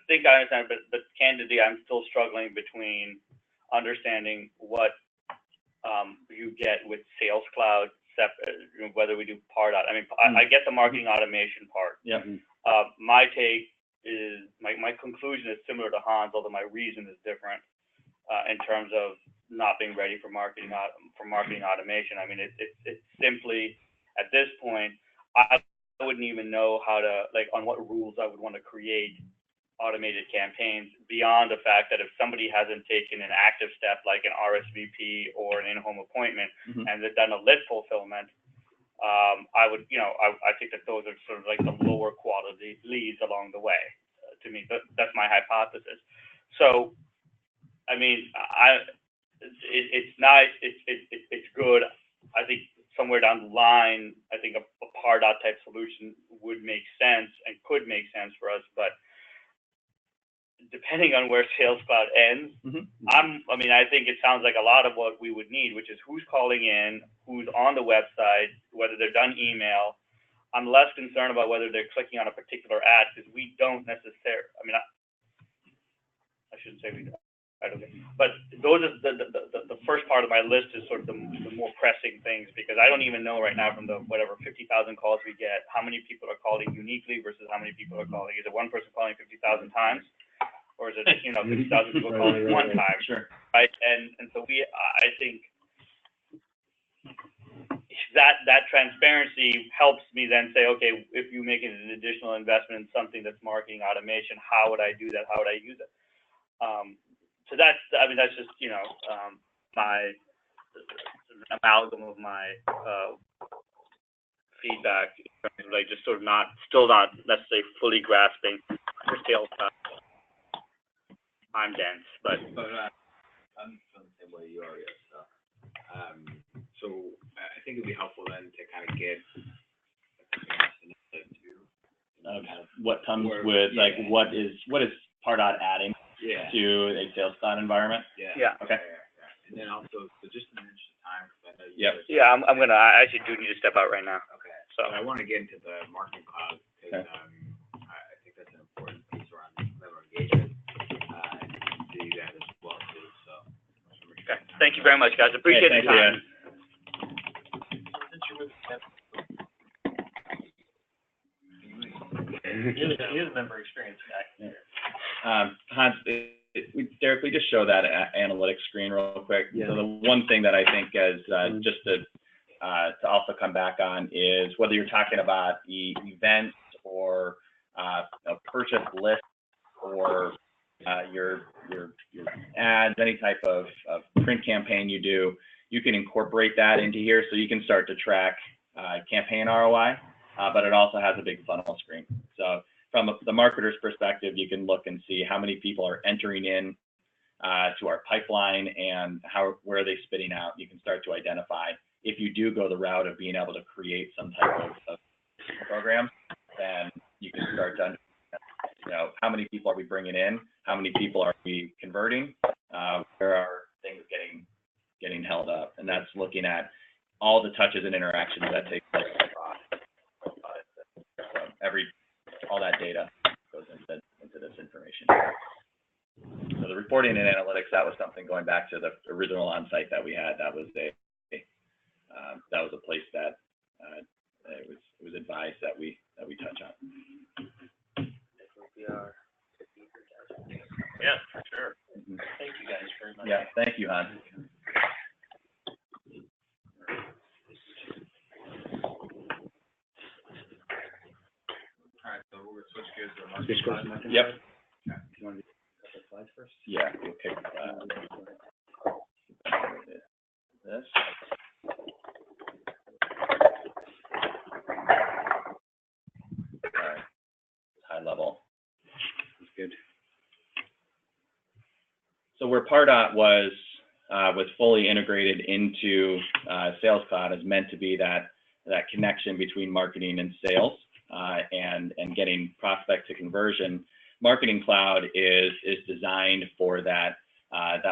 think I understand, but candidly, I'm still struggling between understanding what you get with Sales Cloud, whether we do Pardot. I mean, I get the marketing automation part. Yeah. My take is my conclusion is similar to Hans, although my reason is different in terms of not being ready for marketing automation. I mean, it's simply at this point I wouldn't even know how to on what rules I would want to create automated campaigns beyond the fact that if somebody hasn't taken an active step like an RSVP or an in-home appointment and they've done a lead fulfillment, I think that those are sort of like the lower quality leads along the way. To me, that's my hypothesis. So, I mean, it's nice, it's good. I think somewhere down the line, I think a Pardot type solution would make sense and could make sense for us, but depending on where Sales Cloud ends, I think it sounds like a lot of what we would need, which is who's calling in, who's on the website, whether they're done email. I'm less concerned about whether they're clicking on a particular ad because we don't necessarily. I mean, I shouldn't say we don't. I don't think. But those are the first part of my list is sort of the more pressing things because I don't even know right now from the 50,000 calls we get how many people are calling uniquely versus how many people are calling. Is it one person calling 50,000 times? Or is it 50,000 people calling one time? Sure. Right. And so I think that transparency helps me then say, okay, if you make an additional investment in something that's marketing automation, how would I do that? How would I use it? So that's just my amalgam of my feedback, just sort of still not necessarily fully grasping the Sales Cloud. I'm dense, but I'm from the same way you are, yes. So think it'd be helpful then to kind of get what comes with, like, what is Pardot adding to a Sales Cloud environment? Yeah. Okay. And then also, so just in the interest of time, because I know you. Yep. Yeah, I actually do need to step out right now. Okay. So I want to get into the Marketing Cloud because I think that's an important piece around member engagement and do that as well too. So. okay. Thank you very much, guys. Appreciate the time. He is a member experience guy. Hans, Derek, we just show that analytics screen real quick. Yeah. So the one thing that I think is just to also come back on is whether you're talking about events or a purchase list or your ads, any type of print campaign you do, you can incorporate that into here so you can start to track campaign ROI, but it also has a big funnel screen. So from the marketer's perspective, you can look and see how many people are entering in to our pipeline and where are they spitting out. You can start to identify if you do go the route of being able to create some type of program, then you can start to understand, how many people are we bringing in? How many people are we converting? Where are things getting held up? And that's looking at all the touches and interactions that take place across. All that data goes into this information. So the reporting and analytics, that was something going back to the original on-site that we had. That was a place that it was advised that we touch on. Yeah, for sure. Thank you guys very much. Yeah, thank you, Hans. All right, so we're going to switch gears to the Marketing Cloud. Yep. Okay. You want to do the slides first? Yeah, we'll pick this. All right. High level. That's good. So where Pardot was fully integrated into Sales Cloud is meant to be that connection between marketing and sales and getting prospect to conversion. Marketing Cloud is designed for that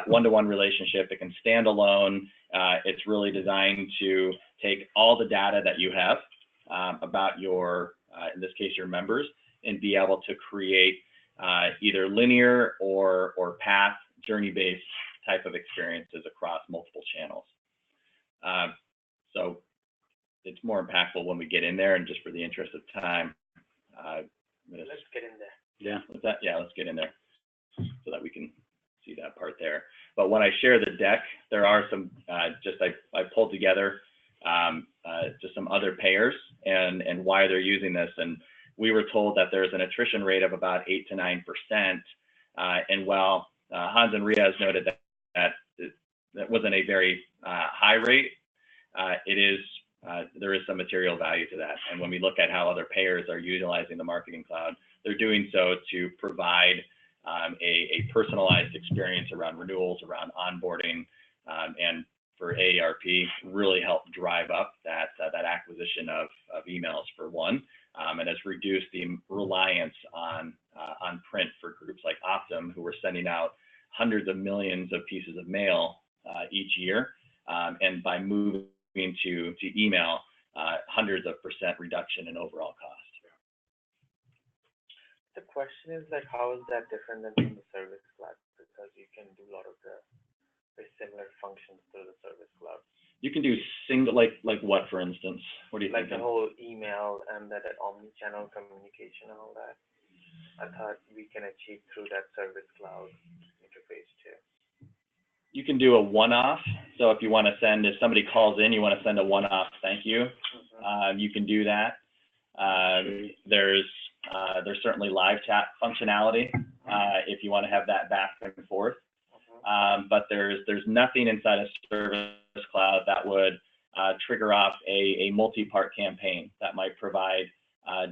one-to-one relationship. It can stand alone. It's really designed to take all the data that you have about your, in this case, your members, and be able to create either linear or path journey-based type of experiences across multiple channels. So it's more impactful when we get in there, and just for the interest of time, Let's get in there. Yeah. What's that? Yeah, let's get in there so that we can see that part there. But when I share the deck, there are some, I pulled together just some other payers and why they're using this. And we were told that there's an attrition rate of about 8 to 9%. And while Hans and Riaz noted that wasn't a very high rate, there is some material value to that. And when we look at how other payers are utilizing the Marketing Cloud, they're doing so to provide a personalized experience around renewals, around onboarding, and for AARP, really help drive up that acquisition of emails for one, and has reduced the reliance on print for groups like Optum, who were sending out hundreds of millions of pieces of mail each year, and by moving to email, hundreds of % reduction in overall cost. The question is like, how is that different than from the Service Cloud? Because you can do a lot of the very similar functions through the Service Cloud. You can do single, like what, for instance? What do you think? Like the whole email and that omni-channel communication and all that. I thought we can achieve through that Service Cloud interface too. You can do a one-off. So if you want to if somebody calls in, you want to send a one-off thank you, you can do that. There's certainly live chat functionality if you want to have that back and forth. But there's nothing inside of Service Cloud that would trigger off a multi-part campaign that might provide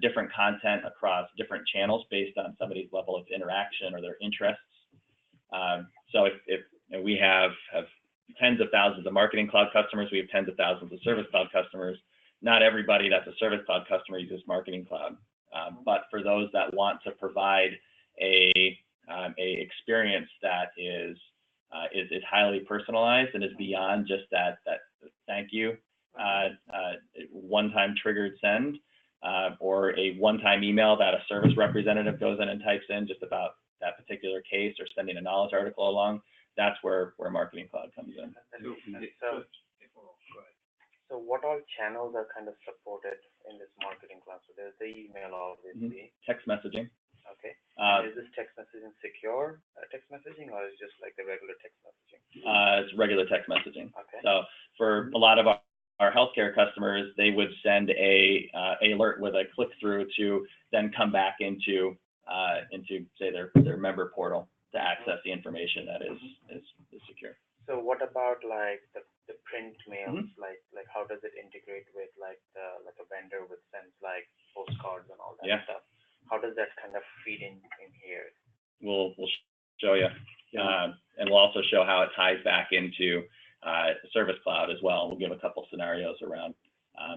different content across different channels based on somebody's level of interaction or their interests. So if we have tens of thousands of Marketing Cloud customers. We have tens of thousands of Service Cloud customers. Not everybody that's a Service Cloud customer uses Marketing Cloud. But for those that want to provide a experience that is highly personalized and is beyond just that thank you one-time triggered send or a one-time email that a service representative goes in and types in just about that particular case or sending a knowledge article along, that's where Marketing Cloud comes in. So what all channels are kind of supported in this Marketing Cloud? So there's the email, obviously. Text messaging. Okay. Is this text messaging secure text messaging, or is it just like the regular text messaging? It's regular text messaging. Okay. So for a lot of our healthcare customers, they would send a alert with a click through to then come back into say their member portal to access the information that is secure. So what about like the print mails? Like how does it integrate with like a vendor which sends like postcards and all that stuff? How does that kind of feed in here? We'll show you, and we'll also show how it ties back into Service Cloud as well. We'll give a couple scenarios around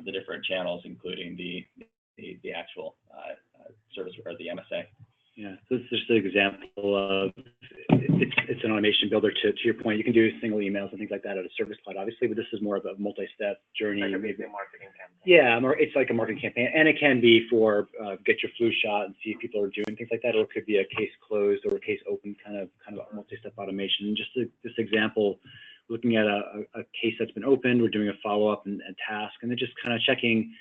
the different channels, including the actual service or the MSA. Yeah, so this is just an example of it's an automation builder. To your point, you can do single emails and things like that out of Service Cloud, obviously, but this is more of a multi-step journey. Like a marketing campaign. Yeah, it's like a marketing campaign, and it can be for get your flu shot and see if people are doing things like that, or it could be a case closed or a case open kind of multi-step automation. Just this example, looking at a case that's been opened, we're doing a follow-up and task, and then just kind of checking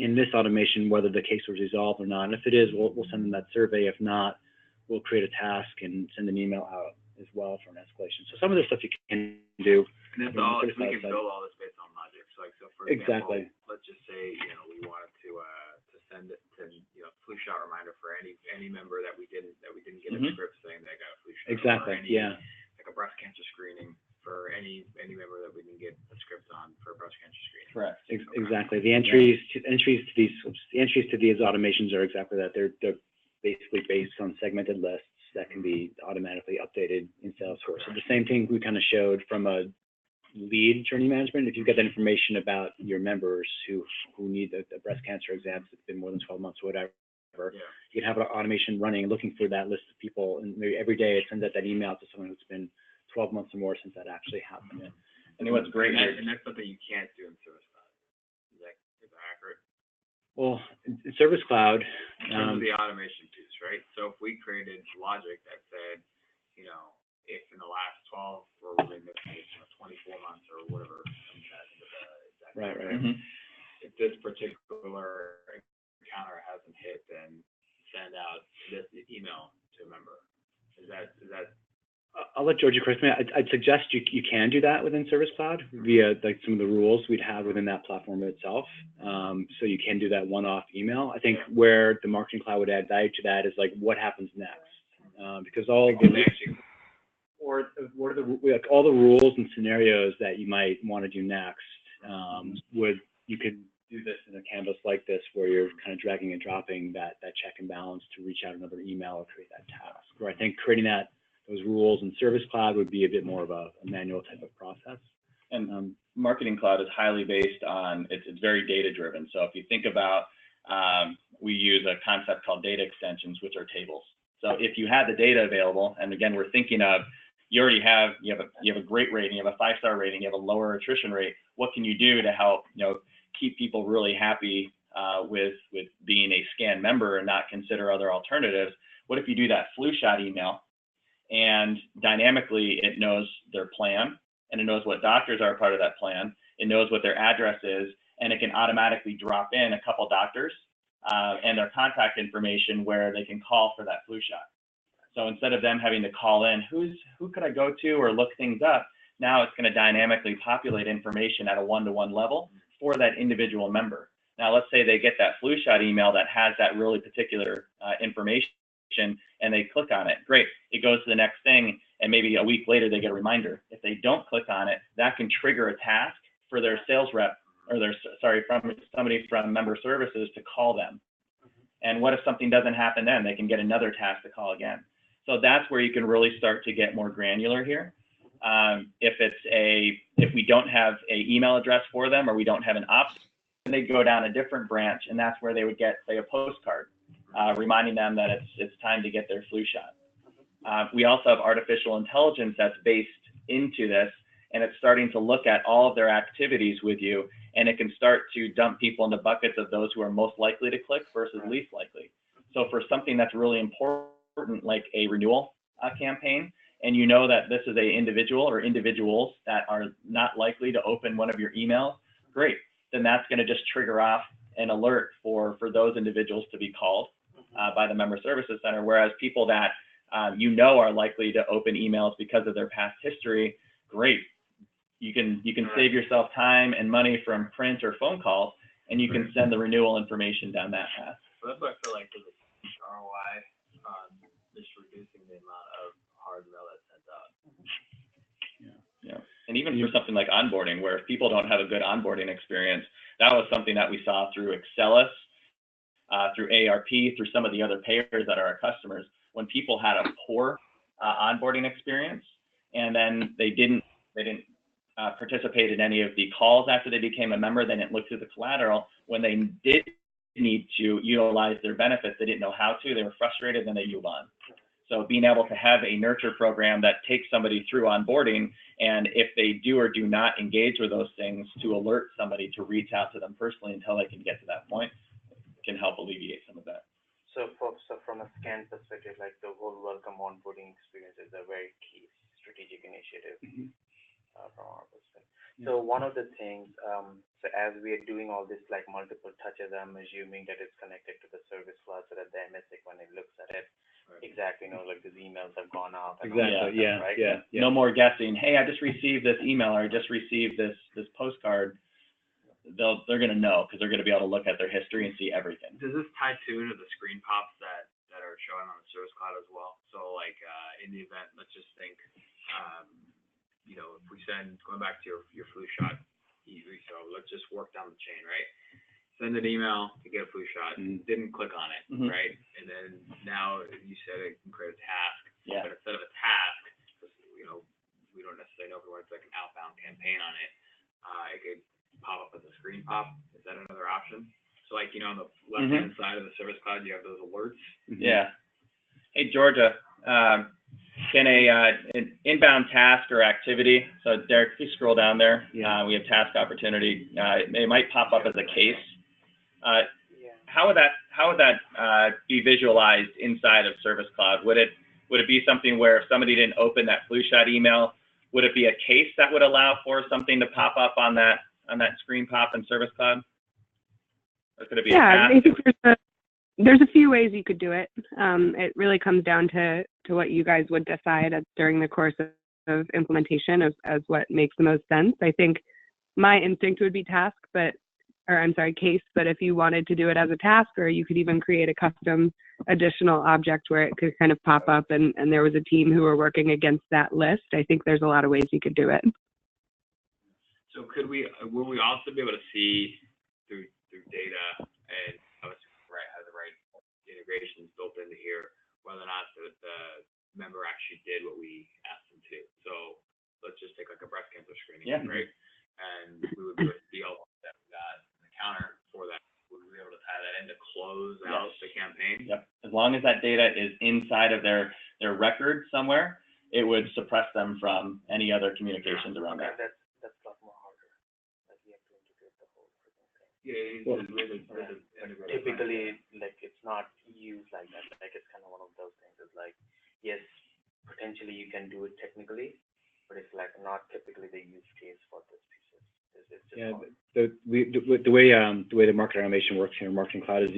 in this automation whether the case was resolved or not. And if it is, we'll send them that survey. If not, we'll create a task and send an email out as well for an escalation. So some of this stuff you can do. And it's all, we can build all this based on logic. So like, so for example, let's just say, we wanted to send it to, flu shot reminder for any member that we didn't get a script saying they got a flu shot. Exactly. Like a breast cancer screening for any member that we didn't get a script on for breast cancer screening. Correct. Exactly. The entries to these automations are exactly that. They're basically based on segmented lists that can be automatically updated in Salesforce. So the same thing we kind of showed from a lead journey management. If you've got that information about your members who need a breast cancer exam, it's been more than 12 months or whatever, you can have an automation running looking for that list of people, and maybe every day it sends out that email to someone who's been 12 months or more since that actually happened. And what's great is, and that's something you can't do in Service Cloud. Is that accurate? Well, in Service Cloud, in terms of the automation piece, right? So if we created logic that said, if in the last 12 or within the 24 months or whatever, right. If this particular encounter hasn't hit, then send out this email to a member. Is that? I'll let Georgie correct me. I'd suggest you can do that within Service Cloud via like some of the rules we'd have within that platform itself. So you can do that one-off email. I think where the Marketing Cloud would add value to that is like what happens next, because all the rules and scenarios that you might want to do next you could do this in a canvas like this where you're kind of dragging and dropping that check and balance to reach out another email or create that task. Where I think creating those rules in Service Cloud would be a bit more of a manual type of process. And Marketing Cloud is highly based on, it's very data driven. So if you think about, we use a concept called data extensions, which are tables. So if you had the data available, and again, we're thinking of, you have a great rating, you have a 5-star rating, you have a lower attrition rate. What can you do to help, keep people really happy with being a scan member and not consider other alternatives? What if you do that flu shot email and dynamically it knows their plan and it knows what doctors are part of that plan, it knows what their address is, and it can automatically drop in a couple doctors and their contact information where they can call for that flu shot. So instead of them having to call in, who could I go to or look things up, now it's going to dynamically populate information at a one-to-one level for that individual member. Now, let's say they get that flu shot email that has that really particular information and they click on it. Great. It goes to the next thing, and maybe a week later they get a reminder. If they don't click on it, that can trigger a task for their sales rep or from somebody from member services to call them. And what if something doesn't happen then? They can get another task to call again. So that's where you can really start to get more granular here. If we don't have an email address for them, or we don't have an option, they go down a different branch, and that's where they would get, say, a postcard reminding them that it's time to get their flu shot. We also have artificial intelligence that's based into this, and it's starting to look at all of their activities with you, and it can start to dump people into buckets of those who are most likely to click versus least likely. So for something that's really important, like a renewal campaign, and you know that this is an individual or individuals that are not likely to open one of your emails, great. Then that's going to just trigger off an alert for those individuals to be called by the Member Services Center, whereas people that you know are likely to open emails because of their past history, great. You can save yourself time and money from print or phone calls, and you can send the renewal information down that path. So that's why I feel like there's a huge ROI on just reducing the amount of hard mail that's sent out. Yeah. And even for something like onboarding, where if people don't have a good onboarding experience, that was something that we saw through Excelis, through AARP, through some of the other payers that are our customers. When people had a poor onboarding experience, and then they didn't participate in any of the calls after they became a member, they didn't look through the collateral. When they did need to utilize their benefits, they didn't know how to, they were frustrated, then they move on. So being able to have a nurture program that takes somebody through onboarding, and if they do or do not engage with those things, to alert somebody to reach out to them personally until they can get to that point, can help alleviate some of that. So from a scan perspective, like the whole welcome onboarding experience is a very key strategic initiative from our perspective. So one of the things, so as we are doing all this like multiple touches, I'm assuming that it's connected to the service cloud so that the MSIC, when it looks at it, exactly know like these emails have gone out. Exactly. Yeah. Right? Yeah. No more guessing. Hey, I just received this email, or I just received this postcard. They're going to know, because they're going to be able to look at their history and see everything. Does this tie to into the screen pops that are showing on the service cloud as well? So like in the event, let's just think, you know, if we send, going back to your flu shot, so let's just work down the chain, right? Send an email to get a flu shot, didn't click on it, right? And then now you said it can create a task, but instead of a task, because you know we don't necessarily know if we want to like an outbound campaign on it, it could pop up as a screen pop. Is that another option? So like, you know, on the left hand side of the service cloud, you have those alerts. Yeah. Hey Georgia, can an inbound task or activity, so Derek, if you scroll down there, we have task opportunity. It might pop up as a case. How would that be visualized inside of Service Cloud? Would it be something where if somebody didn't open that flu shot email, would it be a case that would allow for something to pop up on that screen pop in Service Cloud? Or could it be a task? I think there's a few ways you could do it. It really comes down to what you guys would decide during the course of implementation as what makes the most sense. I think my instinct would be case, but if you wanted to do it as a task, or you could even create a custom additional object where it could kind of pop up and there was a team who were working against that list, I think there's a lot of ways you could do it. So will we also be able to see through data and obviously have the right integrations built into here, whether or not the member actually did what we asked them to? So let's just take like a breast cancer screening, right? And we would be able to see all that we got in the counter for that. Would we be able to tie that in to close out the campaign? Yep. As long as that data is inside of their record somewhere, it would suppress them from any other communications around that. That's a lot more harder. Like we have to integrate the whole thing. Typically, like it's not used like that. Like it's kind of one of those things. It's like, yes, potentially you can do it technically, but it's like not typically the use case for this piece. It's just the way the market automation works here in Marketing Cloud is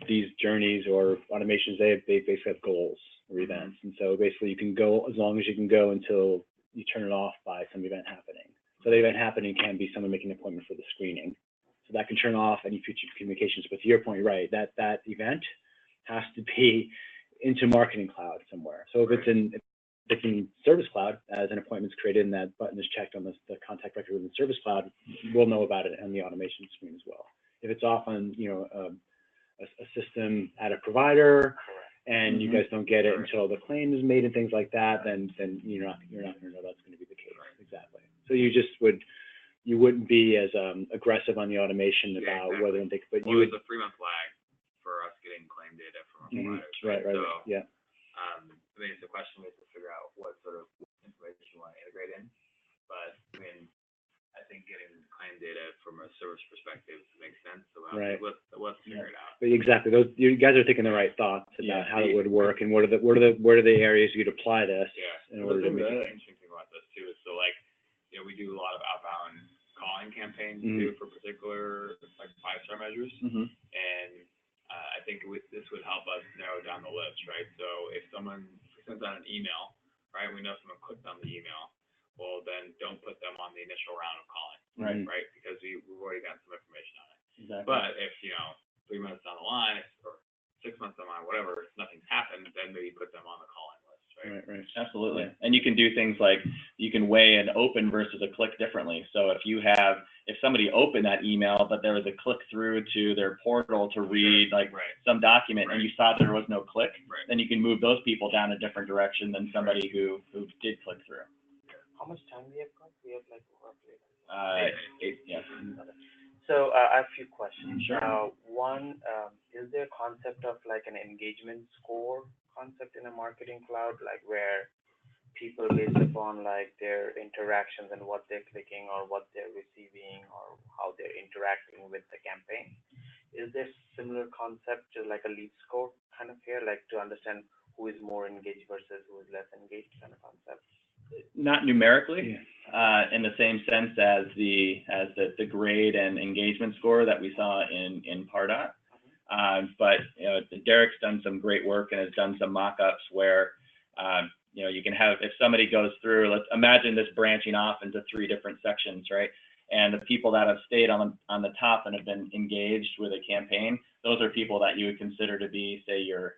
these journeys or automations, they basically have goals or events, and so basically you can go as long as you can go until you turn it off by some event happening. So the event happening can be someone making an appointment for the screening. So that can turn off any future communications. But to your point, right, that event has to be into Marketing Cloud somewhere. So if it's in Service Cloud, as an appointment's created and that button is checked on the contact record within Service Cloud, we'll know about it on the automation screen as well. If it's off on a system at a provider, and you guys don't get it until the claim is made and things like that, then you're not going to know that's going to be the case. Exactly. So you wouldn't be as aggressive on the automation about whether they, but you would. There's a 3-month lag for us getting claim data from our providers. Right. So, Yeah. I mean, it's a question we have to figure out what sort of information you want to integrate in. But I mean, I think getting claim data from a service perspective makes sense. So let's figure it out. But exactly, you guys are thinking the right thoughts about how it would work and what are the areas you'd apply this. Yeah. In order to make the interesting thing about this too is we do a lot of outbound calling campaigns too for particular 5-star measures, and I think this would help us narrow down the list, right? So if someone sends out an email, right, we know someone clicked on the email, well then don't put them on the initial round of calling, right? Because we've already got some information on it. Exactly. But if 3 months down the line or 6 months down the line, whatever, if nothing's happened, then maybe put them on the calling list, right? Right. Absolutely. And you can do things like you can weigh an open versus a click differently. So if somebody opened that email, but there was a click through to their portal to read some document and you saw there was no click, then you can move those people down a different direction than somebody who did click through. How much time we have got? We have roughly. 8, yeah. So I have a few questions. Sure. One, is there a concept of an engagement score concept in a marketing cloud, where people based upon their interactions and what they're clicking or what they're receiving or how they're interacting with the campaign? Is there similar concept to a lead score kind of here, to understand who is more engaged versus who is less engaged kind of concept? Not numerically, in the same sense as the grade and engagement score that we saw in Pardot. But Derek's done some great work and has done some mock-ups where you can have, if somebody goes through, let's imagine this branching off into 3 different sections, right? And the people that have stayed on the top and have been engaged with a campaign, those are people that you would consider to be, say, your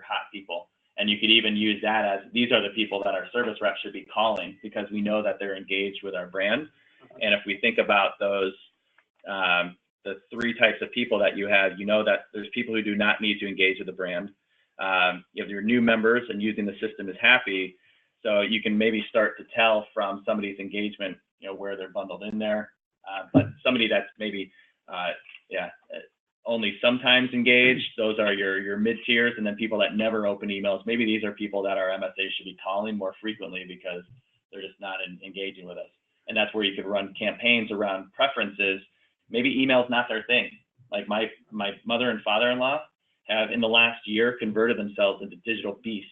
hot people. And you could even use that as, these are the people that our service reps should be calling because we know that they're engaged with our brand. And if we think about those, the 3 types of people that you have, that there's people who do not need to engage with the brand. You have your new members and using the system is happy. So you can maybe start to tell from somebody's engagement, where they're bundled in there. But somebody that's maybe, only sometimes engaged, those are your mid-tiers, and then people that never open emails. Maybe these are people that our MSA should be calling more frequently because they're just not engaging with us. And that's where you could run campaigns around preferences. Maybe email's not their thing. Like my mother and father-in-law have in the last year converted themselves into digital beasts.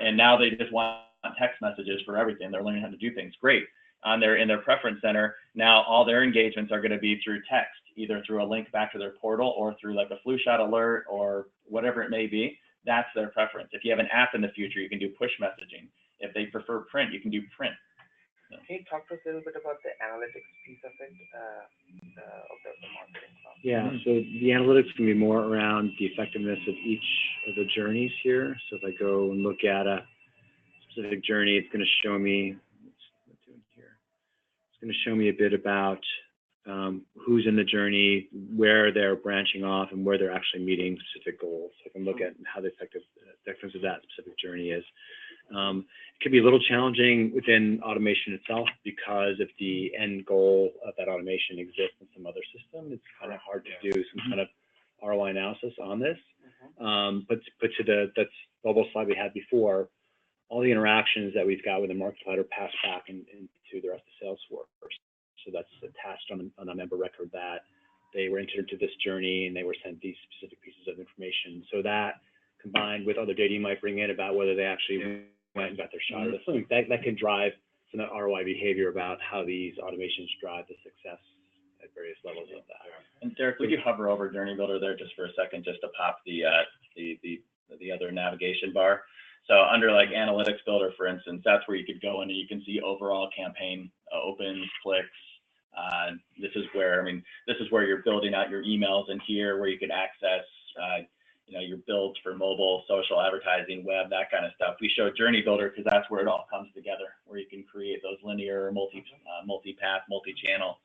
And now they just want text messages for everything. They're learning how to do things. Great. In their preference center, now all their engagements are going to be through text, either through a link back to their portal or through a flu shot alert or whatever it may be. That's their preference. If you have an app in the future, you can do push messaging. If they prefer print, you can do print. So. Can you talk to us a little bit about the analytics piece of it, of the marketing cloud? Yeah, so the analytics can be more around the effectiveness of each of the journeys here. So if I go and look at a specific journey, it's going to show me, going to show me a bit about who's in the journey, where they're branching off, and where they're actually meeting specific goals. So I can look at how the effectiveness of that specific journey is. It could be a little challenging within automation itself because if the end goal of that automation exists in some other system, it's kind of hard to do some kind of ROI analysis on this. But to that's bubble slide we had before, all the interactions that we've got with the market cloud are passed back into the rest of Salesforce. So that's attached on a member record that they were entered into this journey and they were sent these specific pieces of information. So that combined with other data you might bring in about whether they actually went and got their shot or something, that can drive some ROI behavior about how these automations drive the success at various levels of that. And Derek, would you hover over Journey Builder there just for a second, just to pop the other navigation bar? So under Analytics Builder, for instance, that's where you could go in and you can see overall campaign opens, clicks. This is where you're building out your emails in here, where you could access, your builds for mobile, social advertising, web, that kind of stuff. We show Journey Builder because that's where it all comes together, where you can create those linear, multi-path, multi-channel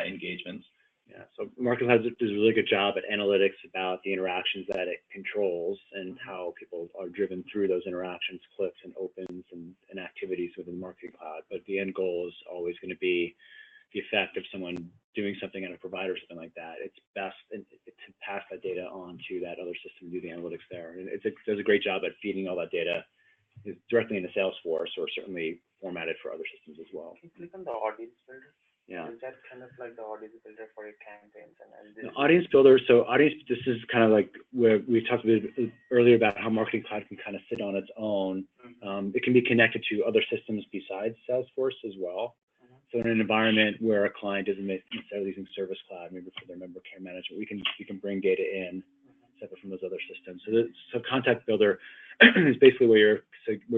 engagements. Yeah, Yeah, so marketing cloud does a really good job at analytics about the interactions that it controls and how people are driven through those interactions, clicks and opens and activities within marketing cloud. But the end goal is always going to be the effect of someone doing something on a provider or something like that. It's best to pass that data on to that other system and do the analytics there. And it does a great job at feeding all that data directly into Salesforce, or certainly formatted for other systems as well. Can you click on the audience builder? Yeah. Is that kind of like the audience builder for your campaigns and The audience builder, so audience, this is kind of like where we talked a bit earlier about how Marketing Cloud can kind of sit on its own. It can be connected to other systems besides Salesforce as well. So in an environment where a client isn't necessarily using Service Cloud, maybe for their member care management, we can bring data in separate from those other systems. So Contact Builder is basically where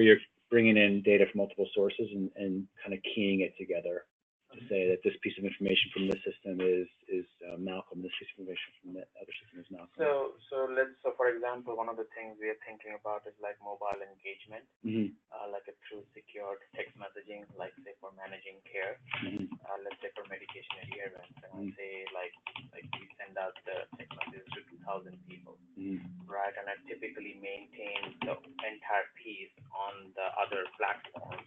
you're bringing in data from multiple sources and kind of keying it together to say that this piece of information from this system is Malcolm, this piece of information from the other system is Malcolm. So for example, one of the things we are thinking about is like mobile engagement, like a through secured text messaging, like say for managing care, let's say for medication adherence, and I say like we send out the text messages to 2,000 people, right? And I typically maintain the entire piece on the other platform.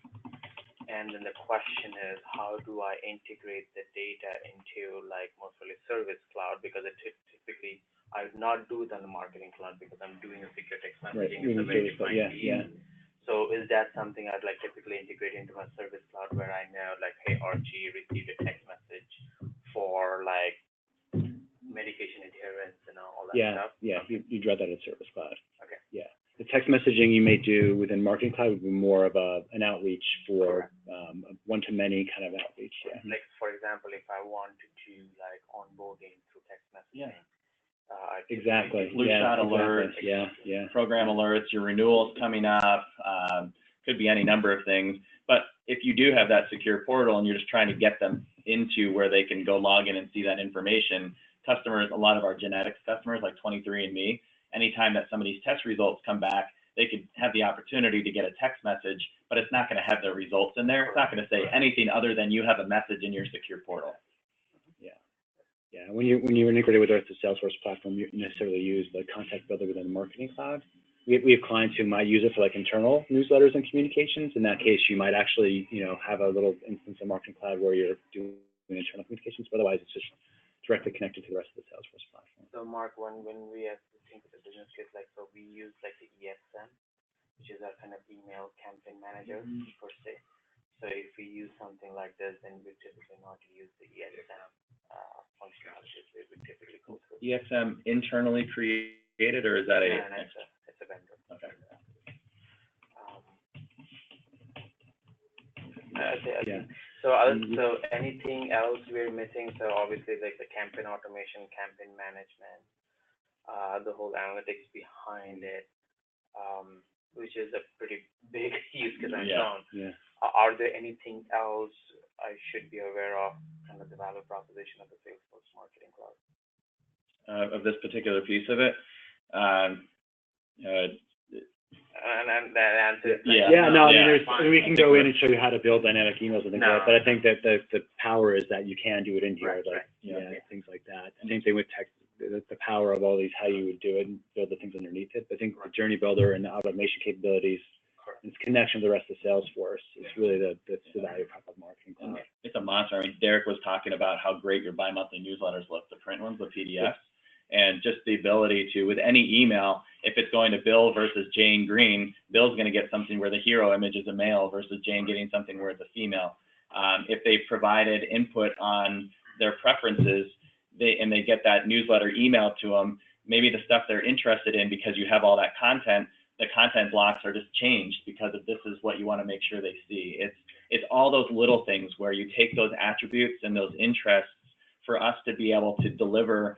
And then the question is, how do I integrate the data into like mostly Service Cloud? Because it typically, I would not do it on the Marketing Cloud because I'm doing a secure text messaging. It's a very defined piece. So is that something I'd like typically integrate into my Service Cloud where I know like, hey, Archie received a text message for like medication adherence and all that stuff? Yeah, you draw that in Service Cloud. Okay. Yeah. The text messaging you may do within Marketing Cloud would be more of an outreach for one-to-many kind of outreach. Yeah. Like for example, if I wanted to do like onboarding through text messaging. Exactly. Blue shot alerts, program alerts, your renewals coming up, could be any number of things. But if you do have that secure portal and you're just trying to get them into where they can go log in and see that information, customers, a lot of our genetics customers like 23andMe, anytime that some of these test results come back, they could have the opportunity to get a text message, but it's not going to have their results in there. It's not going to say anything other than you have a message in your secure portal. Yeah. When you integrate with the Salesforce platform, you necessarily use the Contact Builder within the Marketing Cloud. We have clients who might use it for like internal newsletters and communications. In that case, you might actually, have a little instance of Marketing Cloud where you're doing internal communications, but otherwise it's just directly connected to the rest of the Salesforce platform. So Mark, when we have to think of the business case, like, so we use like the EXM, which is our kind of email campaign manager per se. So if we use something like this, then we typically not use the EXM functionality. We would typically go through. EXM internally created, or is that it's a vendor. Okay. So anything else we're missing? So obviously like the campaign automation, campaign management, the whole analytics behind it, which is a pretty big use case on its own. Are there anything else I should be aware of, kind of the value proposition of the Salesforce Marketing Cloud? Of this particular piece of it? And that answer. We can go in and show you how to build dynamic emails and things like that. But I think that the power is that you can do it in here, things like that. Same thing with text. The power of all these, how you would do it and build the things underneath it. But I think the Journey Builder and the automation capabilities, and its connection to the rest of Salesforce is really the value prop of Marketing Cloud. It's a monster. I mean, Derek was talking about how great your bi-monthly newsletters look, the print ones, the PDFs. And just the ability to, with any email, if it's going to Bill versus Jane Green, Bill's going to get something where the hero image is a male versus Jane getting something where it's a female. If they provided input on their preferences, they get that newsletter emailed to them, maybe the stuff they're interested in, because you have all that content, the content blocks are just changed because of this is what you want to make sure they see. It's all those little things where you take those attributes and those interests for us to be able to deliver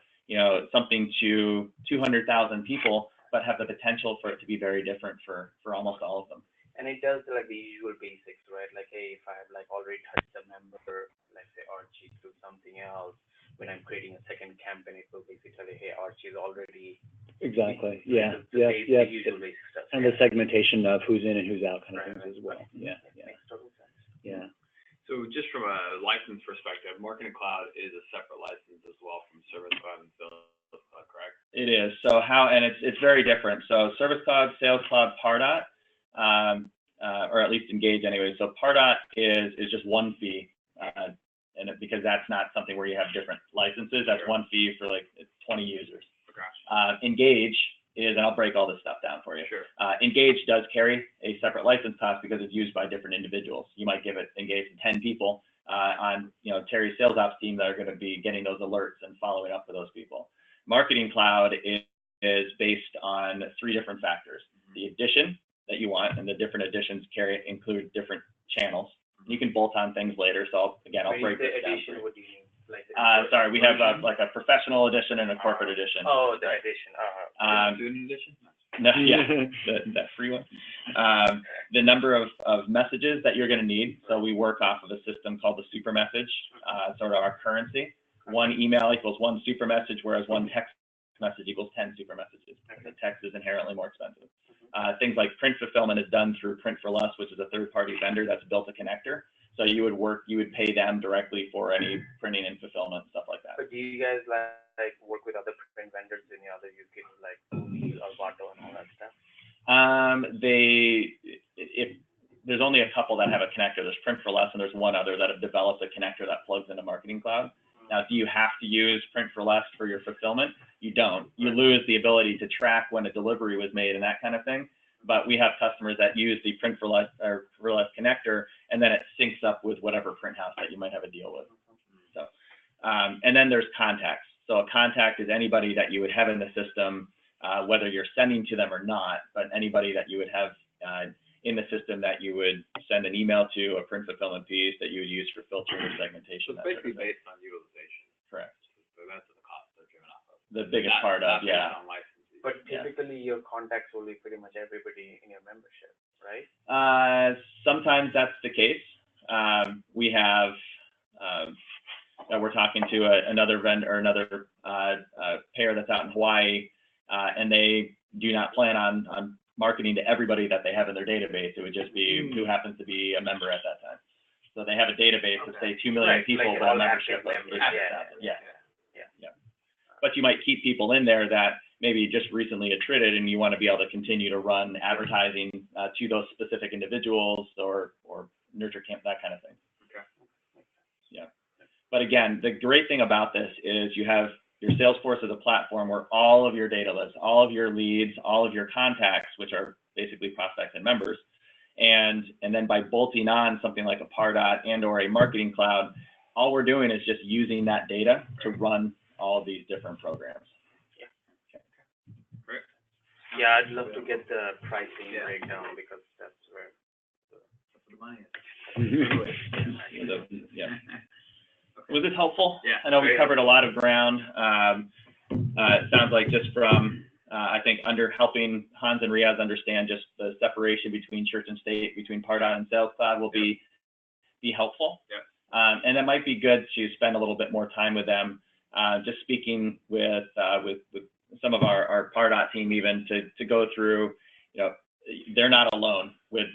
something to 200,000 people, but have the potential for it to be very different for almost all of them. And it does like the usual basics, right? Like, hey, if I have like already touched a member, let's say Archie, through something else, when I'm creating a second campaign, it will basically tell you, hey, Archie is already. Exactly. The usual basic stuff. And the segmentation of who's in and who's out kind of things as well. Yeah. Makes total sense. Yeah. So So just from a license perspective, Marketing Cloud is a separate license as well from Service Cloud and Sales Cloud, correct? It is. So and it's very different. So Service Cloud, Sales Cloud, Pardot, or at least Engage anyway. So Pardot is just one fee, and because that's not something where you have different licenses. That's one fee for like 20 users. Gotcha. Engage is, and I'll break all this stuff down for you. Sure. Engage does carry a separate license cost because it's used by different individuals. You might give it Engage to 10 people on Terry's sales ops team that are going to be getting those alerts and following up for those people. Marketing Cloud is based on 3 different factors: the edition that you want, and the different editions include different channels. You can bolt on things later. So I'll break this down. Edition, what do you mean? Like Sorry, we have like a professional edition and a corporate edition. Oh, the edition. Student edition? No, yeah, that free one. The number of messages that you're going to need. So we work off of a system called the super message, sort of our currency. 1 email equals 1 super message, whereas 1 text message equals 10 super messages. The text is inherently more expensive. Things like print fulfillment is done through Print for Less, which is a third-party vendor that's built a connector. So you would pay them directly for any printing and fulfillment, stuff like that. But do you guys like work with other print vendors in other use cases like Google or Pardot and all that stuff? There's only a couple that have a connector. There's Print for Less, and there's one other that have developed a connector that plugs into Marketing Cloud. Now, do you have to use Print for Less for your fulfillment? You don't. You lose the ability to track when a delivery was made and that kind of thing. But we have customers that use the Print for Less connector, and then it syncs up with whatever print house that you might have a deal with. So, and then there's contacts. So a contact is anybody that you would have in the system, whether you're sending to them or not, but anybody that you would have in the system that you would send an email to, a print fulfillment piece that you would use for filtering or segmentation. So it's basically based on utilization. Correct. So that's the cost they're driven off of. The biggest part of, yeah. But typically your contacts will be pretty much everybody in your membership, right? Sometimes that's the case. We have, we're talking to another vendor or another pair that's out in Hawaii, and they do not plan on marketing to everybody that they have in their database. It would just be who happens to be a member at that time. So they have a database of say 2 million people, like but a membership of 800,000. Yeah. But you might keep people in there that maybe just recently attrited, and you want to be able to continue to run advertising to those specific individuals or nurture camp, that kind of thing. Okay. Yeah. But again, the great thing about this is you have your Salesforce as a platform where all of your data lives, all of your leads, all of your contacts, which are basically prospects and members. And then by bolting on something like a Pardot and or a Marketing Cloud, all we're doing is just using that data to run all of these different programs. Yeah, I'd love to get the pricing breakdown because that's where the money is. Yeah. Was this helpful? Yeah. I know we covered a lot of ground. It sounds like just from, I think, helping Hans and Riaz understand just the separation between church and state, between Pardot and Sales Cloud will be helpful. Yeah. And it might be good to spend a little bit more time with them, just speaking with some of our Pardot team even to go through, they're not alone with,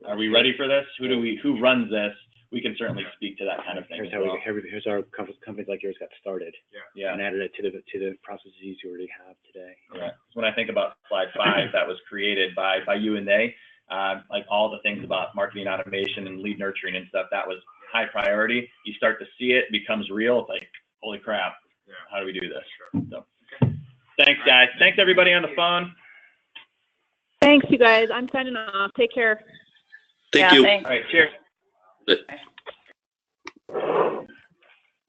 are we ready for this? Who runs this? We can certainly speak to that kind of thing. Here's how companies like yours got started. Yeah. And added it to the processes you already have today. Yeah. When I think about slide 5, that was created by you and they, like all the things about marketing automation and lead nurturing and stuff, that was high priority. You start to see it becomes real. It's like, holy crap, how do we do this? Sure. So, thanks, guys. Thanks, everybody on the phone. Thanks, you guys. I'm signing off. Take care. Thank you. Thanks. All right, cheers. Good.